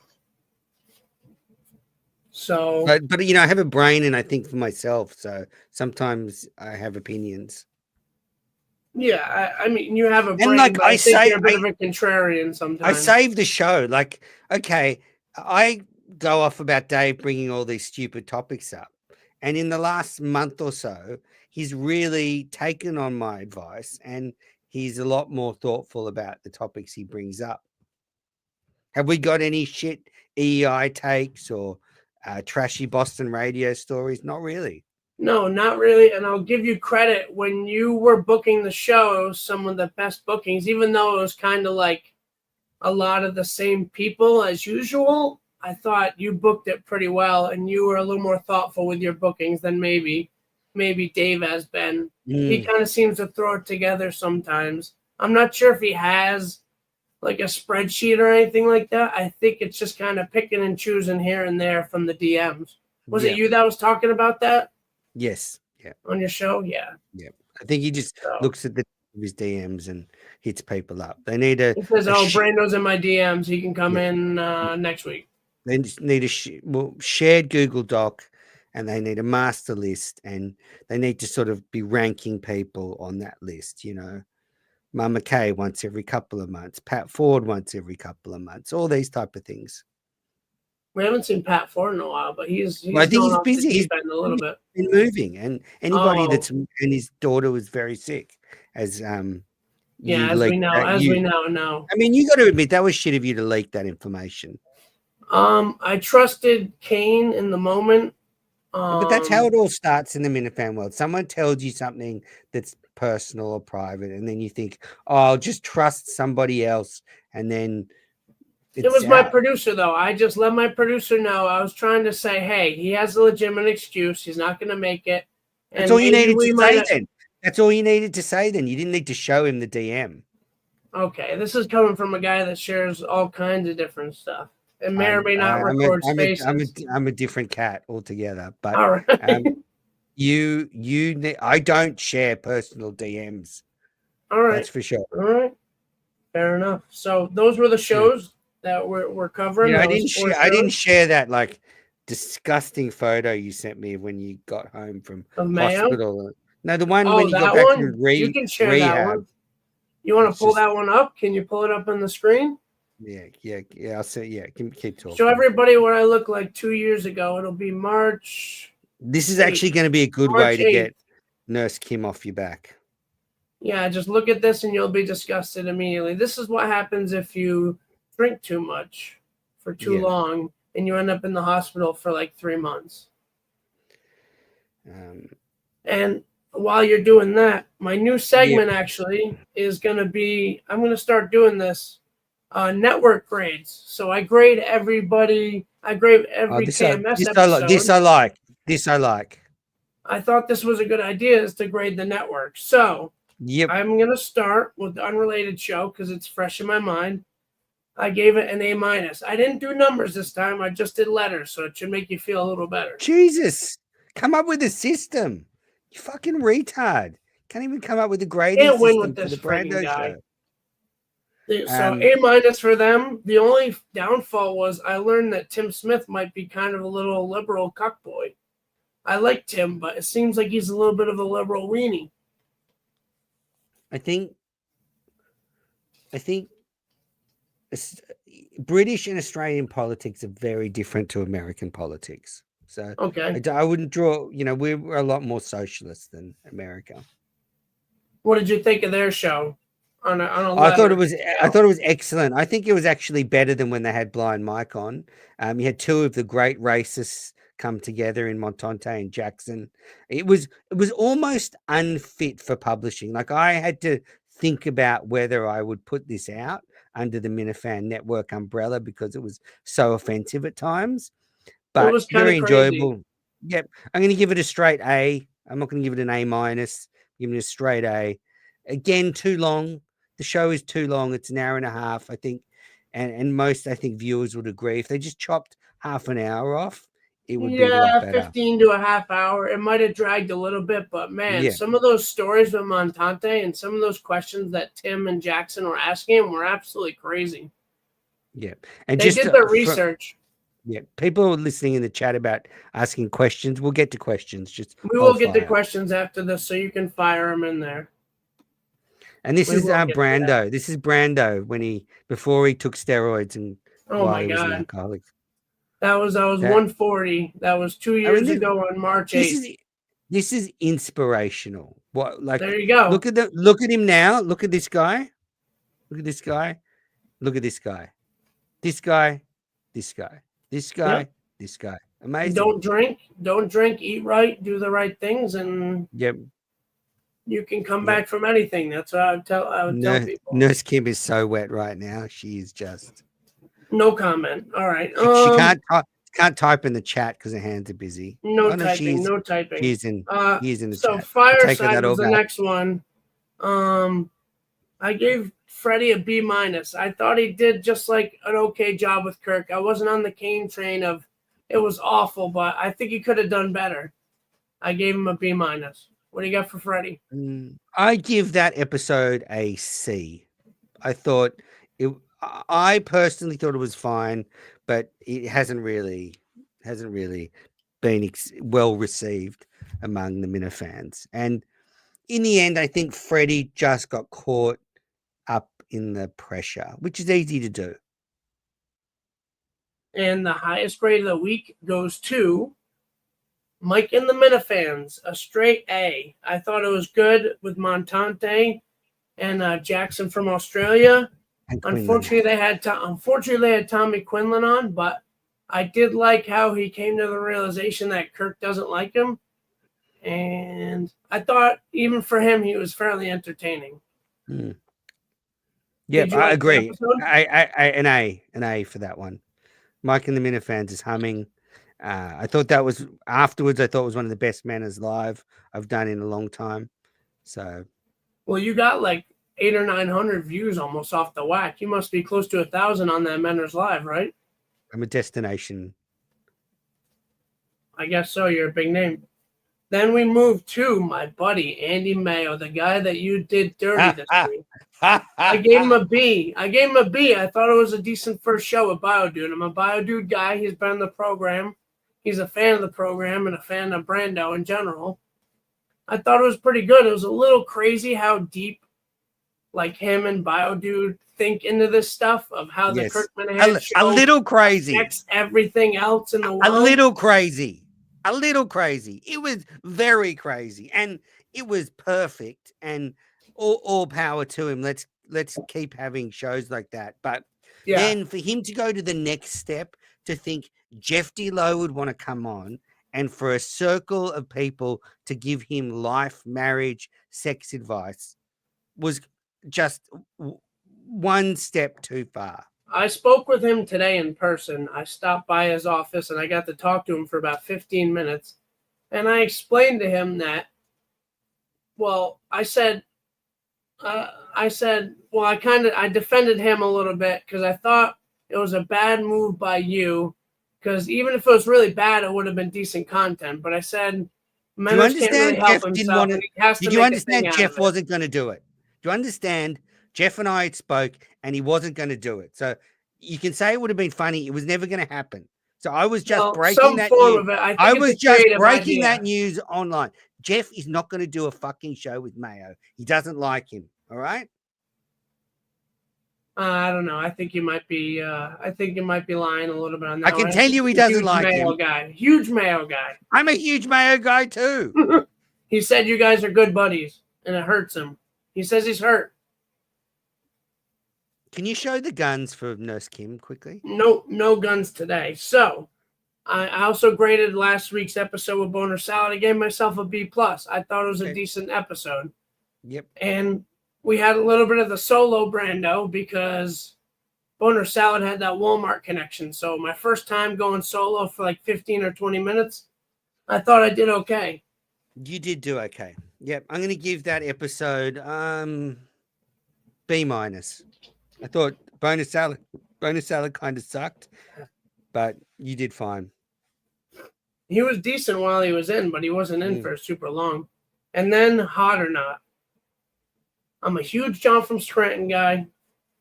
So, but I have a brain and I think for myself. So sometimes I have opinions. Yeah, I mean, you have a brain, and like but I think you're a bit of a contrarian sometimes. I save the show. Like, okay, I go off about Dave bringing all these stupid topics up. And in the last month or so, he's really taken on my advice and he's a lot more thoughtful about the topics he brings up. Have we got any shit EEI takes or trashy Boston radio stories? Not really. No, not really. And I'll give you credit. When you were booking the show, some of the best bookings, even though it was kind of like a lot of the same people as usual, I thought you booked it pretty well and you were a little more thoughtful with your bookings than maybe Dave has been. He kind of seems to throw it together sometimes. I'm not sure if he has like a spreadsheet or anything like that. I think it's just kind of picking and choosing here and there from the DMs. Was it you that was talking about that? Yes. Yeah. On your show? Yeah. Yeah. I think he just looks at his DMs and hits people up. They need a. He says, Brando's in my DMs. He can come in next week. They just need a shared Google Doc and they need a master list and they need to sort of be ranking people on that list, Mama Kay once every couple of months, Pat Ford once every couple of months, all these type of things. We haven't seen Pat Ford in a while, but he's I think he's busy. He's been a little bit moving, and anybody and his daughter was very sick, as we now know. I mean, you got to admit that was shit of you to leak that information. I trusted Kane in the moment. But that's how it all starts in the Minifan world. Someone tells you something that's personal or private, and then you think, I'll just trust somebody else, and then it was my producer, though. I just let my producer know. I was trying to say, hey, he has a legitimate excuse. He's not going to make it. And that's all you needed to say then. That's all you needed to say then. You didn't need to show him the DM. Okay, this is coming from a guy that shares all kinds of different stuff. It may or may not record spaces. I'm a different cat altogether. But all right. I don't share personal DMs. All right. That's for sure. All right. Fair enough. So those were the shows that we're covering. I didn't share that like disgusting photo you sent me when you got home from hospital. No, the one when you got back from rehab. You can share that one. You want to pull that one up? Can you pull it up on the screen? Yeah. I'll say, keep talking. Show everybody what I looked like 2 years ago. It'll be March. This is actually going to be a good way to get Nurse Kim off your back. Yeah, just look at this and you'll be disgusted immediately. This is what happens if you drink too much for too long and you end up in the hospital for like 3 months. And while you're doing that, my new segment actually is going to be, I'm going to start doing this. Network grades. So I grade everybody. I grade every KMS episode. This I like. I thought this was a good idea, is to grade the network. So Yep. I'm going to start with the unrelated show because it's fresh in my mind. I gave it an A minus. I didn't do numbers this time. I just did letters, so it should make you feel a little better. Jesus, come up with a system. You fucking retard. Can't even come up with a grading Can't win system with for this the friggin' Brando guy. show. So A minus for them. The only downfall was I learned that Tim Smith might be kind of a little liberal cuckboy. I like Tim, but it seems like he's a little bit of a liberal weenie. I think British and Australian politics are very different to American politics. So okay, I wouldn't draw. We're a lot more socialist than America. What did you think of their show? I thought it was excellent. I think it was actually better than when they had Blind Mike on. You had two of the great racists come together in Montante and Jackson. It was almost unfit for publishing. Like, I had to think about whether I would put this out under the Minifan Network umbrella because it was so offensive at times. But it was very enjoyable. crazy. Yep. I'm going to give it a straight A. I'm not going to give it an A minus. Give it a straight A. Again, too long. The show is too long. It's an hour and a half, I think. And most, I think, viewers would agree. If they just chopped half an hour off, it would be a lot better. 15 to a half hour. It might have dragged a little bit, but man, some of those stories with Montante and some of those questions that Tim and Jackson were asking him were absolutely crazy. Yeah. And they did their research. Yeah. People are listening in the chat about asking questions. We'll get to questions. We will get to questions after this, so you can fire them in there. And this is Brando. This is Brando before he took steroids and while he was an alcoholic. That was 140. That was 2 years ago on March 8th. This is inspirational. There you go. Look at him now. Look at this guy. Look at this guy. Look at this guy. This guy. This guy. This guy. Yep. This guy. Amazing. Don't drink, eat right, do the right things, and you can come back from anything. That's what I would tell people. Nurse Kim is so wet right now. She is just no comment. All right. She can't type in the chat because her hands are busy. No typing. No typing. He's in the so chat. Fireside was the next one. I gave Freddie a B minus. I thought he did just like an okay job with Kirk. I wasn't on the Kane train of it was awful, but I think he could have done better. I gave him a B minus. What do you got for Freddie? I give that episode a C. I personally thought it was fine, but it hasn't really been well received among the Minifans. And in the end, I think Freddie just got caught up in the pressure, which is easy to do. And the highest grade of the week goes to Mike and the Minifans, a straight A. I thought it was good with Montante and Jackson from Australia. Unfortunately, they had Tommy Quinlan on, but I did like how he came to the realization that Kirk doesn't like him. And I thought even for him, he was fairly entertaining. Yeah, I agree. An A for that one. Mike and the Minifans is humming. I thought that was afterwards. I thought it was one of the best manners live I've done in a long time. So, well, you got like 800 or 900 views almost off the whack. You must be close to 1,000 on that Manners Live, right? I'm a destination. I guess so. You're a big name. Then we moved to my buddy Andy Mayo, the guy that you did dirty this week. I gave him a B. I thought it was a decent first show with BioDude. I'm a BioDude guy. He's been in the program. He's a fan of the program and a fan of Brando in general. I thought it was pretty good. It was a little crazy how deep, like, him and BioDude think into this stuff of how the Kirkman head show a little crazy affects everything else in the world. A little crazy. It was very crazy, and it was perfect. And all power to him. Let's keep having shows like that. But then for him to go to the next step, to think Jeff D. Lowe would want to come on, and for a circle of people to give him life, marriage, sex advice was just one step too far. I spoke with him today in person. I stopped by his office and I got to talk to him for about 15 minutes. And I explained to him that, well, I said, I said, well, I defended him a little bit because I thought it was a bad move by you. Because even if it was really bad, it would have been decent content. But I said, Meadows can't really help himself, and he has to Did you make a understand thing out Jeff of it. wasn't going to do it? Do you understand? Jeff and I spoke, and he wasn't going to do it. So you can say it would have been funny. It was never going to happen. So I was just breaking that news. Of it. I was just breaking idea. that news online. Jeff is not going to do a fucking show with Mayo. He doesn't like him. All right. I don't know. I think you might be. I think you might be lying a little bit on that. I can tell you he doesn't like Mayo him. Guy, huge Mayo guy. I'm a huge Mayo guy too. He said you guys are good buddies, and it hurts him. He says he's hurt. Can you show the guns for Nurse Kim quickly? No guns today. So I also graded last week's episode with Boner Salad. I gave myself a B+. I thought it was a decent episode. Yep. And we had a little bit of the solo Brando because Boner Salad had that Walmart connection. So my first time going solo for like 15 or 20 minutes, I thought I did okay. You did do okay. Yep. I'm going to give that episode B-. I thought Bonus Salad kind of sucked, but you did fine. He was decent while he was in, but he wasn't in for super long. And then Hot or Not. I'm a huge John from Scranton guy.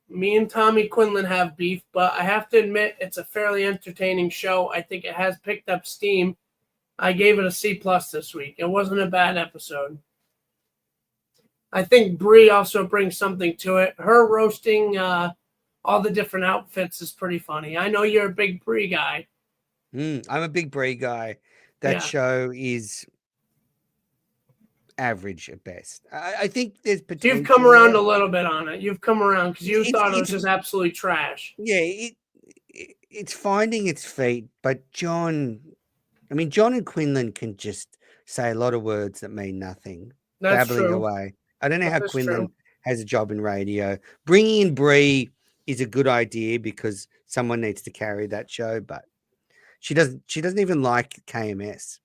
Me and Tommy Quinlan have beef, but I have to admit it's a fairly entertaining show. I think it has picked up steam. I gave it a C+ this week. It wasn't a bad episode. I think Brie also brings something to it. Her roasting all the different outfits is pretty funny. I know you're a big Brie guy. I'm a big Brie guy. That show is average at best. I think there's potential. You've come around a little bit on it. You've come around because you thought it was just absolutely trash. Yeah, it's finding its feet, but John and Quinlan can just say a lot of words that mean nothing. That's babbling true. away. I don't know how Quinlan has a job in radio. Bringing in Brie is a good idea because someone needs to carry that show, but she doesn't even like KMS.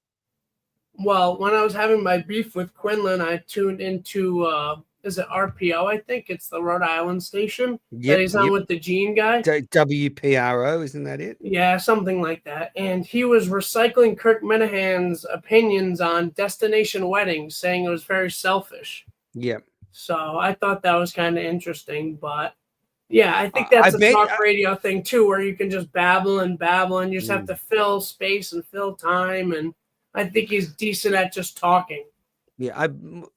Well, when I was having my beef with Quinlan, I tuned into is it RPO? I think it's the Rhode Island station that he's on with the Gene guy. WPRO, isn't that it? Yeah, something like that. And he was recycling Kirk Minahan's opinions on destination weddings, saying it was very selfish. Yep. So I thought that was kind of interesting, but yeah, I think that's a talk radio thing too, where you can just babble and you just have to fill space and fill time, and I think he's decent at just talking. Yeah,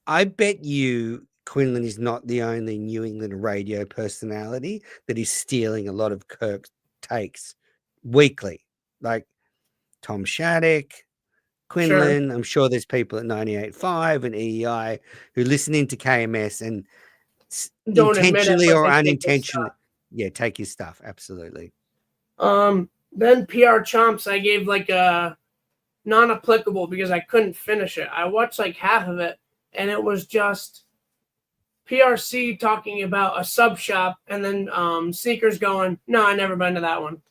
I bet you Quinlan is not the only New England radio personality that is stealing a lot of Kirk's takes weekly, like Tom Shattuck, Quinlan. Sure. I'm sure there's people at 98.5 and EEI who listen into KMS and don't intentionally or unintentionally, take his stuff. Absolutely. Then PR Chomps, I gave like a non-applicable because I couldn't finish it. I watched like half of it, and it was just PRC talking about a sub shop, and then Sneakers going, "No, I never been to that one.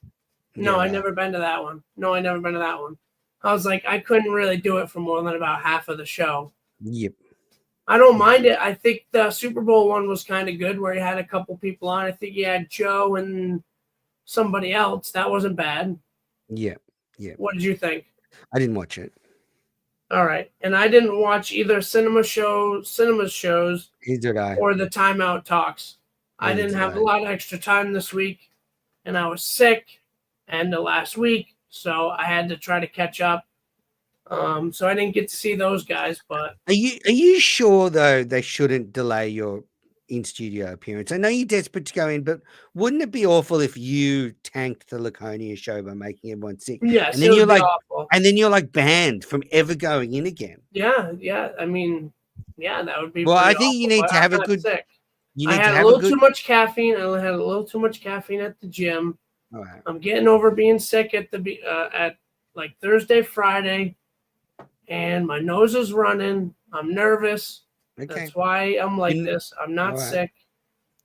No, I never been to that one. No, I never been to that one." I was like, I couldn't really do it for more than about half of the show. Yep. I don't mind it. I think the Super Bowl one was kind of good, where he had a couple people on. I think he had Joe and somebody else. That wasn't bad. Yeah. Yeah. What did you think? I didn't watch it. All right. And I didn't watch either cinema shows Either did I. or the Timeout Talks. I didn't have a lot of extra time this week, and I was sick end of last week, so I had to try to catch up. So I didn't get to see those guys, but are you sure though they shouldn't delay your in-studio appearance? I know you're desperate to go in, but wouldn't it be awful if you tanked the Laconia show by making everyone sick? Yes, and then you're like awful. And then you're like banned from ever going in again. Yeah. I mean, that would be. Well, I think awful, you need to have a good. Sick. I had a little too much caffeine. I had a little too much caffeine at the gym. All right. I'm getting over being sick at like Thursday, Friday, and my nose is running. I'm nervous. Okay. That's why I'm like this. I'm not sick,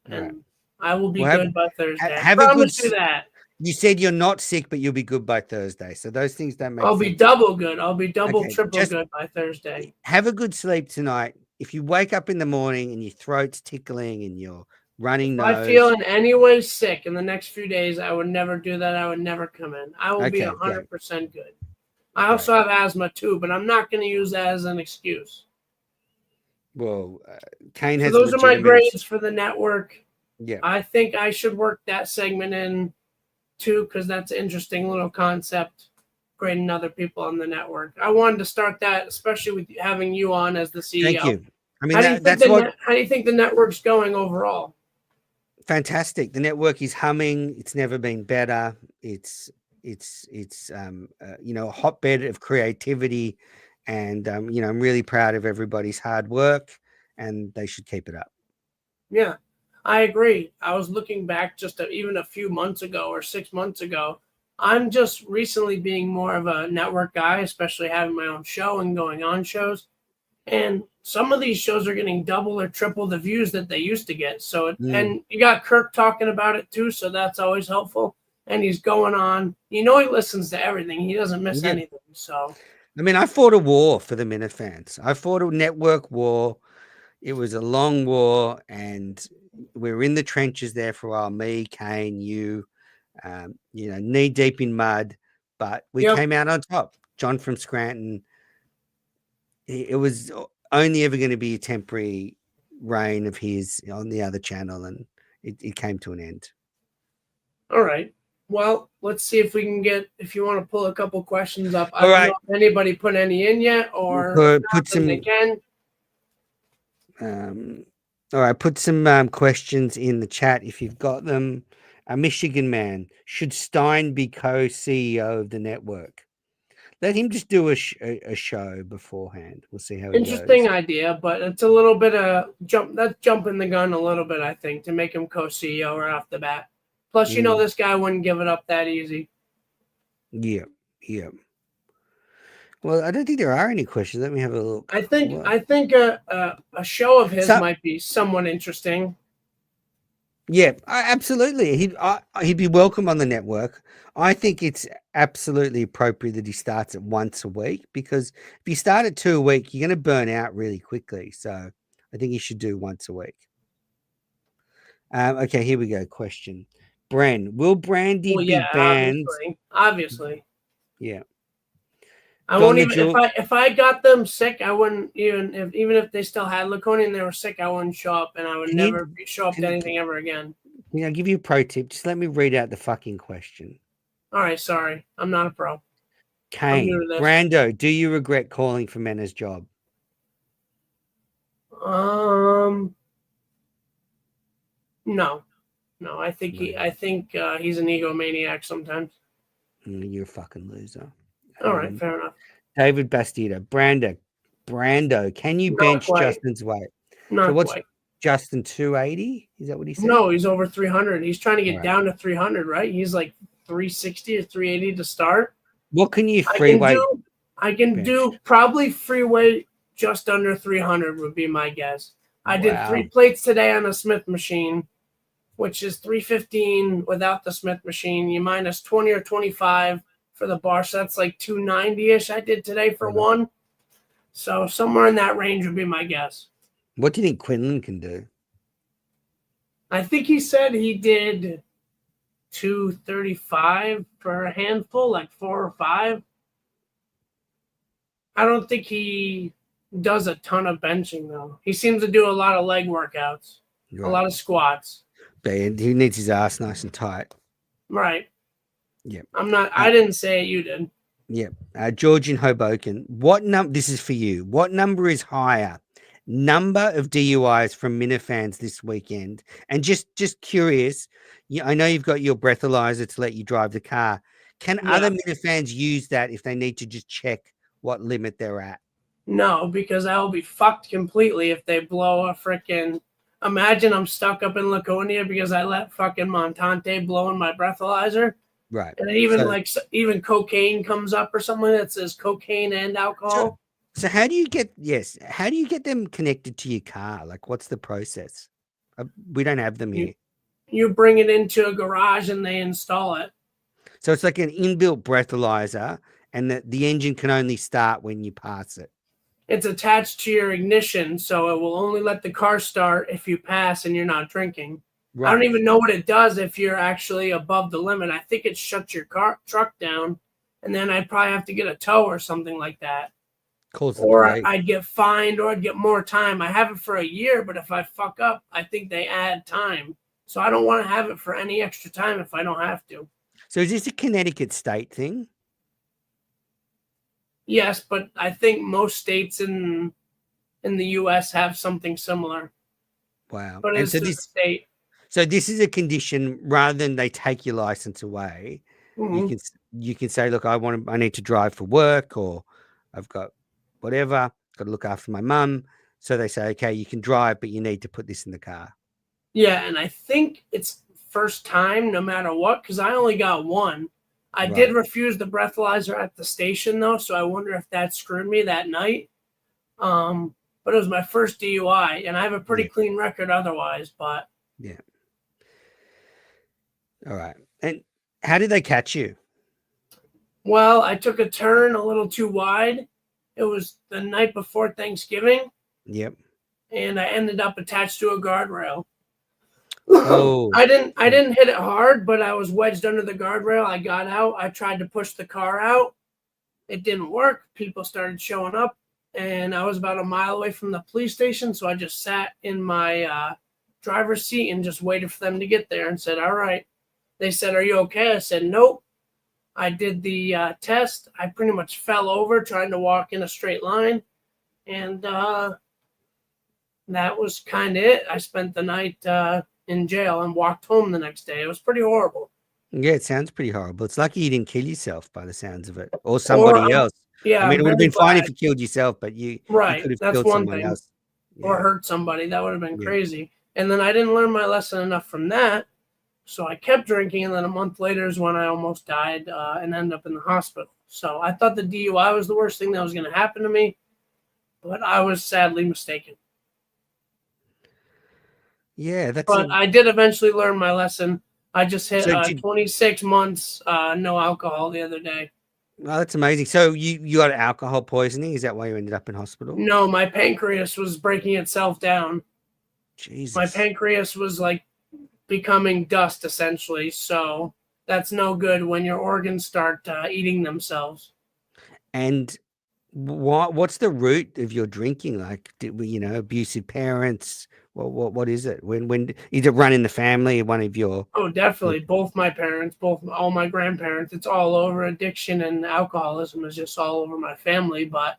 and I will be good by Thursday. I promise you that. You said you're not sick, but you'll be good by Thursday. So those things don't make sense. I'll be double good. I'll be triple good by Thursday. Have a good sleep tonight. if you wake up in the morning and your throat's tickling and you're running If nose, I feel in any way sick in the next few days, I would never do that. I would never come in. I will be okay, 100% good. I also have asthma too, but I'm not going to use that as an excuse. Well, Kane So has those are my legitimate. grades for the network. Yeah, I think I should work that segment in too, because that's an interesting little concept, grading other people on the network. I wanted to start that, especially with having you on as the CEO. thank you. I mean, How do you think how do you think the network's going overall? Fantastic. The network is humming. It's never been better. It's a hotbed of creativity, and I'm really proud of everybody's hard work, and they should keep it up. Yeah, I agree. I was looking back just even a few months ago or 6 months ago. I'm just recently being more of a network guy, especially having my own show and going on shows. And some of these shows are getting double or triple the views that they used to get. So, and you got Kirk talking about it too, so that's always helpful. And he's going on. He listens to everything. He doesn't miss anything. So, I mean, I fought a war for the Minifans. I fought a network war. It was a long war, and we were in the trenches there for a while. Me, Kane, you, knee deep in mud, but we came out on top. John from Scranton. It was only ever going to be a temporary reign of his on the other channel, and it came to an end. All right. Well, let's see if we can if you want to pull a couple questions up. I All don't right. know if anybody put any in yet, or put some. They can. All right, put some questions in the chat if you've got them. A Michigan man, should Stein be co-CEO of the network? Let him just do a show beforehand. We'll see how it goes. Interesting idea, but it's a little bit of jumping the gun a little bit, I think, to make him co-CEO right off the bat. Plus, this guy wouldn't give it up that easy. Yeah. Well, I don't think there are any questions. Let me have a look. I think a show of his might be somewhat interesting. Yeah, absolutely. He'd be welcome on the network. I think it's absolutely appropriate that he starts at once a week, because if you start at 2 a week, you're going to burn out really quickly. So I think he should do once a week. Okay, here we go. Question. Bren, will Brandy be banned? Obviously. Yeah. I won't even if I got them sick, I wouldn't even if they still had Laconia and they were sick, I wouldn't show up, and I would never show up to anything ever again. I'll give you a pro tip. Just let me read out the fucking question. All right, sorry. I'm not a pro. Kane, Brando, do you regret calling for Mena's job? No. I think he's an egomaniac sometimes. You're a fucking loser. All right, fair enough. David Bastida, Brando, can you bench Justin's weight? Not what's quite. Justin 280? Is that what he said? No, he's over 300. He's trying to get down to 300, right? He's like 360 or 380 to start. What can you free weight? I can do probably free weight just under 300 would be my guess. I did 3 plates today on a Smith machine, which is 315 without the Smith machine. You minus 20 or 25 for the bar. So that's like 290-ish I did today for one. So somewhere in that range would be my guess. What do you think Quinlan can do? I think he said he did 235 for a handful, like 4 or 5. I don't think he does a ton of benching, though. He seems to do a lot of leg workouts, a lot of squats. But he needs his ass nice and tight. Right. Yeah. I didn't say it, you did. Yeah. George in Hoboken, this is for you. What number is higher? Number of DUIs from Minifans this weekend? And just curious, I know you've got your breathalyzer to let you drive the car. Can other Minifans use that if they need to just check what limit they're at? No, because I will be fucked completely if they blow a freaking. Imagine I'm stuck up in Laconia because I let fucking Montante blow in my breathalyzer. Right. And even cocaine comes up or something that says cocaine and alcohol. So how do you get them connected to your car? Like, what's the process? We don't have them here. You bring it into a garage and they install it. So it's like an inbuilt breathalyzer, and the engine can only start when you pass it. it's attached to your ignition, so it will only let the car start if you pass and you're not drinking. Right. I don't even know what it does if you're actually above the limit. I think it shuts your truck down, and then I'd probably have to get a tow or something like that. Or I'd get fined, or I'd get more time. I have it for a year, but if I fuck up, I think they add time. So I don't want to have it for any extra time if I don't have to. So is this a Connecticut state thing? Yes, but I think most states in the U.S. have something similar. Wow. But it's a state. So this is a condition. Rather than they take your license away, you can say, look, I need to drive for work, or I've got whatever, got to look after my mum. So they say, okay, you can drive, but you need to put this in the car. Yeah, and I think it's first time no matter what, because I only got one. I did refuse the breathalyzer at the station, though, so I wonder if that screwed me that night. But it was my first DUI, and I have a pretty clean record otherwise. But yeah. All right. And how did they catch you? Well, I took a turn a little too wide. It was the night before Thanksgiving. Yep. And I ended up attached to a guardrail. Oh. I didn't hit it hard, but I was wedged under the guardrail. I got out. I tried to push the car out. It didn't work. People started showing up, and I was about a mile away from the police station, so I just sat in my driver's seat and just waited for them to get there and said, all right. They said, are you okay? I said, nope. I did the test. I pretty much fell over trying to walk in a straight line, and that was kind of it. I spent the night in jail and walked home the next day. It was pretty horrible. Yeah, it sounds pretty horrible. It's lucky you didn't kill yourself by the sounds of it, or somebody else. Yeah, I mean, it would have been fine if you killed yourself, but you could have that's killed one someone thing. else. Yeah. Or hurt somebody. That would have been crazy. And then I didn't learn my lesson enough from that, so I kept drinking, and then a month later is when I almost died and ended up in the hospital. So I thought the DUI was the worst thing that was going to happen to me, but I was sadly mistaken. Yeah, but I did eventually learn my lesson. I just hit 26 months no alcohol the other day. Oh, that's amazing. So you got alcohol poisoning? Is that why you ended up in hospital? No, my pancreas was breaking itself down. Jesus. My pancreas was like becoming dust essentially. So that's no good when your organs start eating themselves. And what's the root of your drinking? Like, abusive parents? What is it? When is it run in the family? One of your definitely both my parents, all my grandparents. It's all over. Addiction and alcoholism is just all over my family. But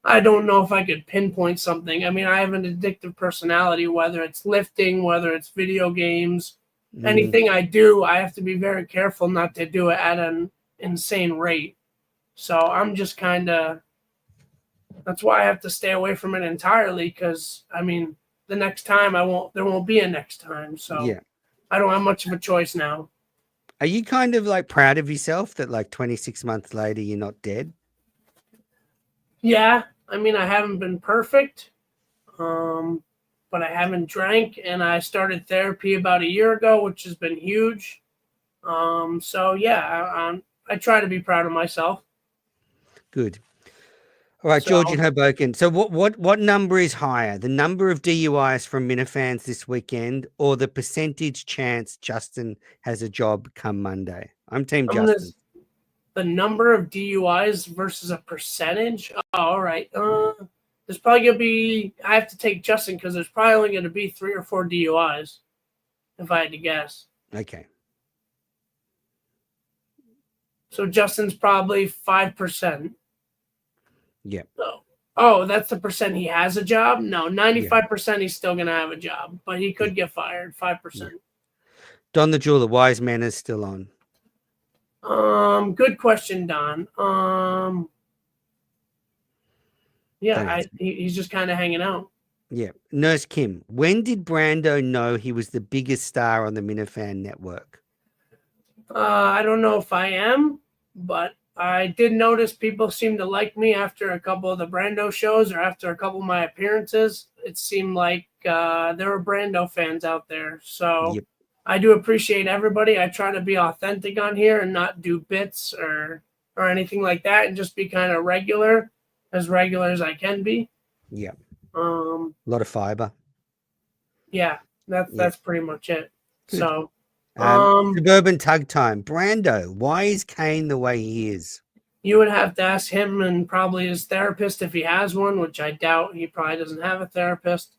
I don't know if I could pinpoint something. I mean, I have an addictive personality. Whether it's lifting, whether it's video games, anything I do, I have to be very careful not to do it at an insane rate. So I'm just kind of. That's why I have to stay away from it entirely. Because I mean. The next time there won't be a next time. So yeah. I don't have much of a choice now. Are you kind of like proud of yourself that like 26 months later, you're not dead? Yeah. I mean, I haven't been perfect, but I haven't drank, and I started therapy about a year ago, which has been huge. So yeah, I try to be proud of myself. Good. All right, George in Hoboken. So what number is higher? The number of DUIs from Minifans this weekend, or the percentage chance Justin has a job come Monday? I'm Team Justin. The number of DUIs versus a percentage? Oh, all right. There's probably going to be, I have to take Justin because there's probably only going to be 3 or 4 DUIs, if I had to guess. Okay. So Justin's probably 5%. Yeah. Oh, that's the percent he has a job? No, 95% he's still going to have a job, but he could get fired, 5%. Yeah. Don the Jeweler, Wise Man is still on. Good question, Don. He's just kind of hanging out. Yeah. Nurse Kim, when did Brando know he was the biggest star on the Minifan network? I don't know if I am, but I did notice people seem to like me after a couple of the Brando shows or after a couple of my appearances. It seemed like there were Brando fans out there. So yep. I do appreciate everybody. I try to be authentic on here and not do bits or anything like that and just be kind of regular. as regular as I can be. Yeah. A lot of fiber. Yeah, that's pretty much it. Good. So, Suburban Tug Time. Brando, why is Kane the way he is? you would have to ask him and probably his therapist if he has one, which I doubt. He probably doesn't have a therapist.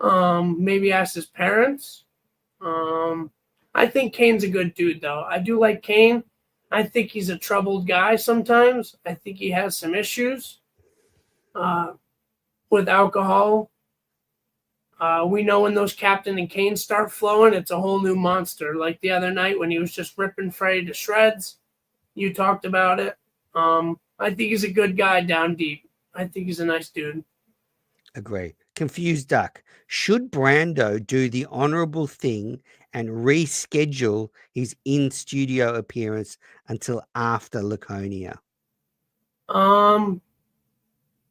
Maybe ask his parents. I think Kane's a good dude, though. I do like Kane. I think he's a troubled guy sometimes. I think he has some issues with alcohol. We know when those Captain and Kane start flowing, it's a whole new monster. Like the other night when he was just ripping Freddie to shreds. You talked about it. I think he's a good guy down deep. I think he's a nice dude. Agree. Confused Duck. Should Brando do the honorable thing and reschedule his in-studio appearance until after Laconia?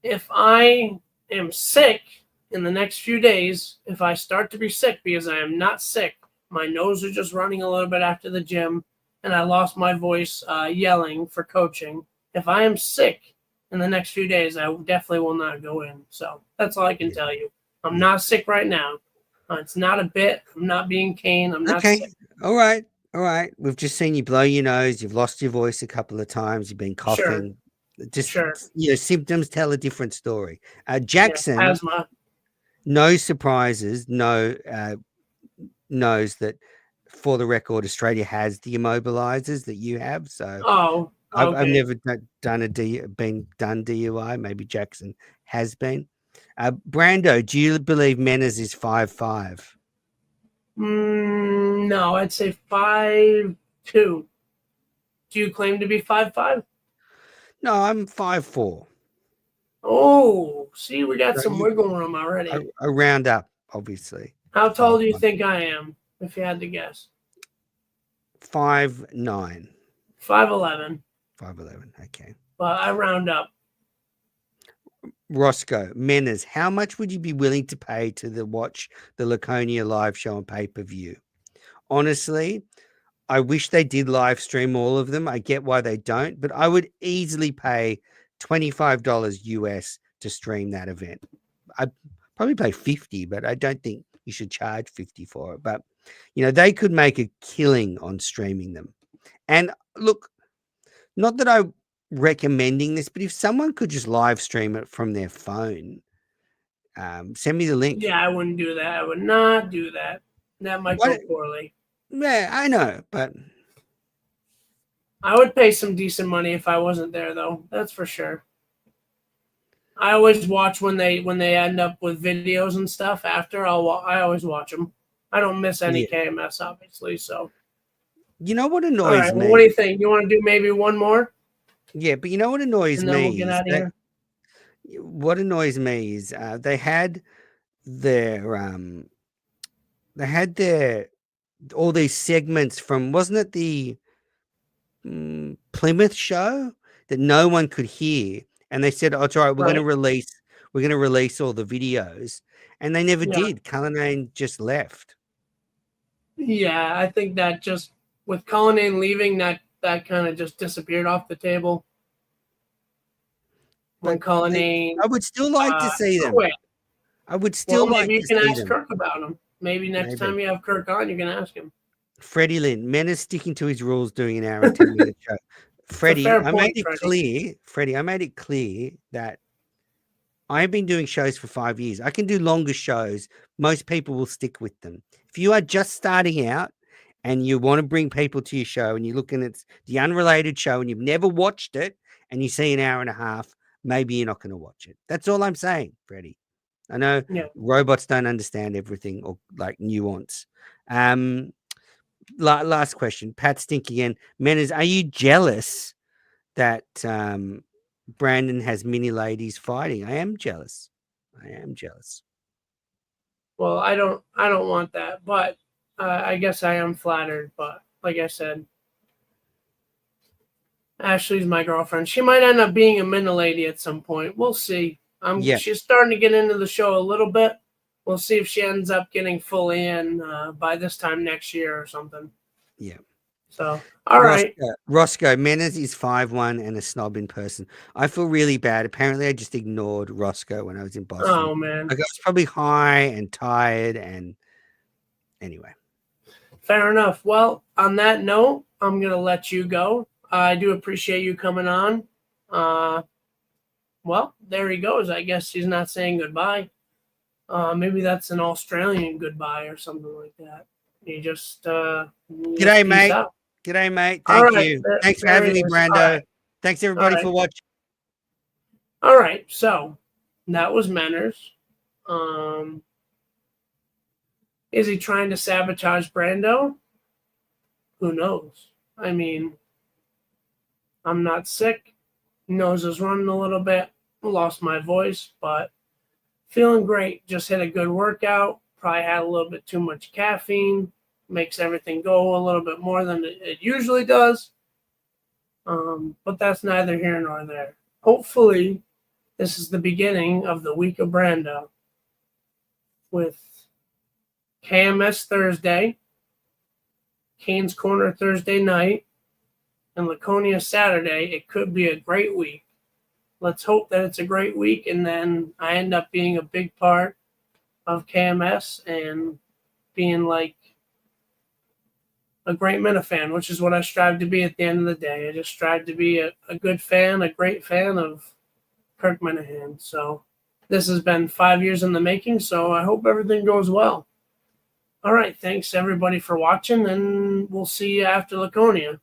If I am sick in the next few days, if I start to be sick because I am not sick, my nose is just running a little bit after the gym, and I lost my voice yelling for coaching. If I am sick in the next few days, I definitely will not go in. So that's all I can tell you. I'm not sick right now. It's not a bit. I'm not being Kane. I'm not sick. All right. All right. We've just seen you blow your nose. You've lost your voice a couple of times. You've been coughing. Sure. Symptoms tell a different story. Jackson, asthma. No surprises. No, knows that, for the record, Australia has the immobilizers that you have. So, I've never been done DUI. Maybe Jackson has been. Brando, do you believe Menas is 5'5"? No, I'd say 5'2". Do you claim to be 5'5"? No, I'm 5'4". Oh, see, we got some wiggle room already. A round up, obviously. How tall do you think I am, if you had to guess? 5'9". 5'11". 5'11", okay. Well, I round up. Roscoe, Menas, how much would you be willing to pay to watch the Laconia live show on pay-per-view? Honestly, I wish they did live stream all of them. I get why they don't, but I would easily pay $25 US to stream that event. I'd probably pay 50, but I don't think you should charge 50 for it. But, they could make a killing on streaming them. And look, not that I'm recommending this, but if someone could just live stream it from their phone, send me the link. Yeah, I wouldn't do that. I would not do that. That might go poorly. Yeah, I know, but I would pay some decent money if I wasn't there, though. That's for sure. I always watch when they end up with videos and stuff after. I always watch them. I don't miss any KMS, obviously. So, you know what annoys me? Well, what do you think? You want to do maybe one more? Yeah, but you know what annoys me? We'll get out of here. What annoys me is they had their all these segments from, wasn't it the Plymouth show that no one could hear, and they said, "Oh, it's all right, we're going to release all the videos," and they never did. Cullinane just left. Yeah, I think that just with Cullinane leaving, that kind of just disappeared off the table. When Cullinane, I would still like to see them. Quit. I would still like to see them. Maybe you can ask Kirk about them. Maybe next time you have Kirk on, you can ask him. Freddie Lynn, Menace sticking to his rules, doing an hour and 10-minute show. Freddie, I made it clear that I've been doing shows for 5 years. I can do longer shows. Most people will stick with them. If you are just starting out and you want to bring people to your show and you're looking at the unrelated show and you've never watched it and you see an hour and a half, maybe you're not going to watch it. That's all I'm saying, Freddie. I know robots don't understand everything or like nuance. Last question. Pat Stink again. Menas, are you jealous that Brandon has mini ladies fighting? I am jealous. Well, I don't want that, but I guess I am flattered. But like I said, Ashley's my girlfriend. She might end up being a mini lady at some point. We'll see. She's starting to get into the show a little bit. We'll see if she ends up getting fully in by this time next year or something. Yeah. So, all right. Roscoe, Manners is 5'1" and a snob in person. I feel really bad. Apparently, I just ignored Roscoe when I was in Boston. Oh, man. Like, I was probably high and tired, and anyway. Fair enough. Well, on that note, I'm going to let you go. I do appreciate you coming on. Well, there he goes. I guess he's not saying goodbye. Maybe that's an Australian goodbye or something like that. He just G'day, mate. Out. G'day, mate. Thank you. Thanks for having me, Brando. Right. Thanks, everybody, for watching. All right. So that was Manners. Is he trying to sabotage Brando? Who knows? I mean, I'm not sick. Nose is running a little bit. Lost my voice, but feeling great. Just hit a good workout. Probably had a little bit too much caffeine. Makes everything go a little bit more than it usually does. But that's neither here nor there. Hopefully, this is the beginning of the week of Brando. With KMS Thursday, Kane's Corner Thursday night, and Laconia Saturday, it could be a great week. Let's hope that it's a great week, and then I end up being a big part of KMS and being like a great Minifan, which is what I strive to be at the end of the day. I just strive to be a good fan, a great fan of Kirk Minahan. So this has been 5 years in the making, so I hope everything goes well. All right, thanks everybody for watching, and we'll see you after Laconia.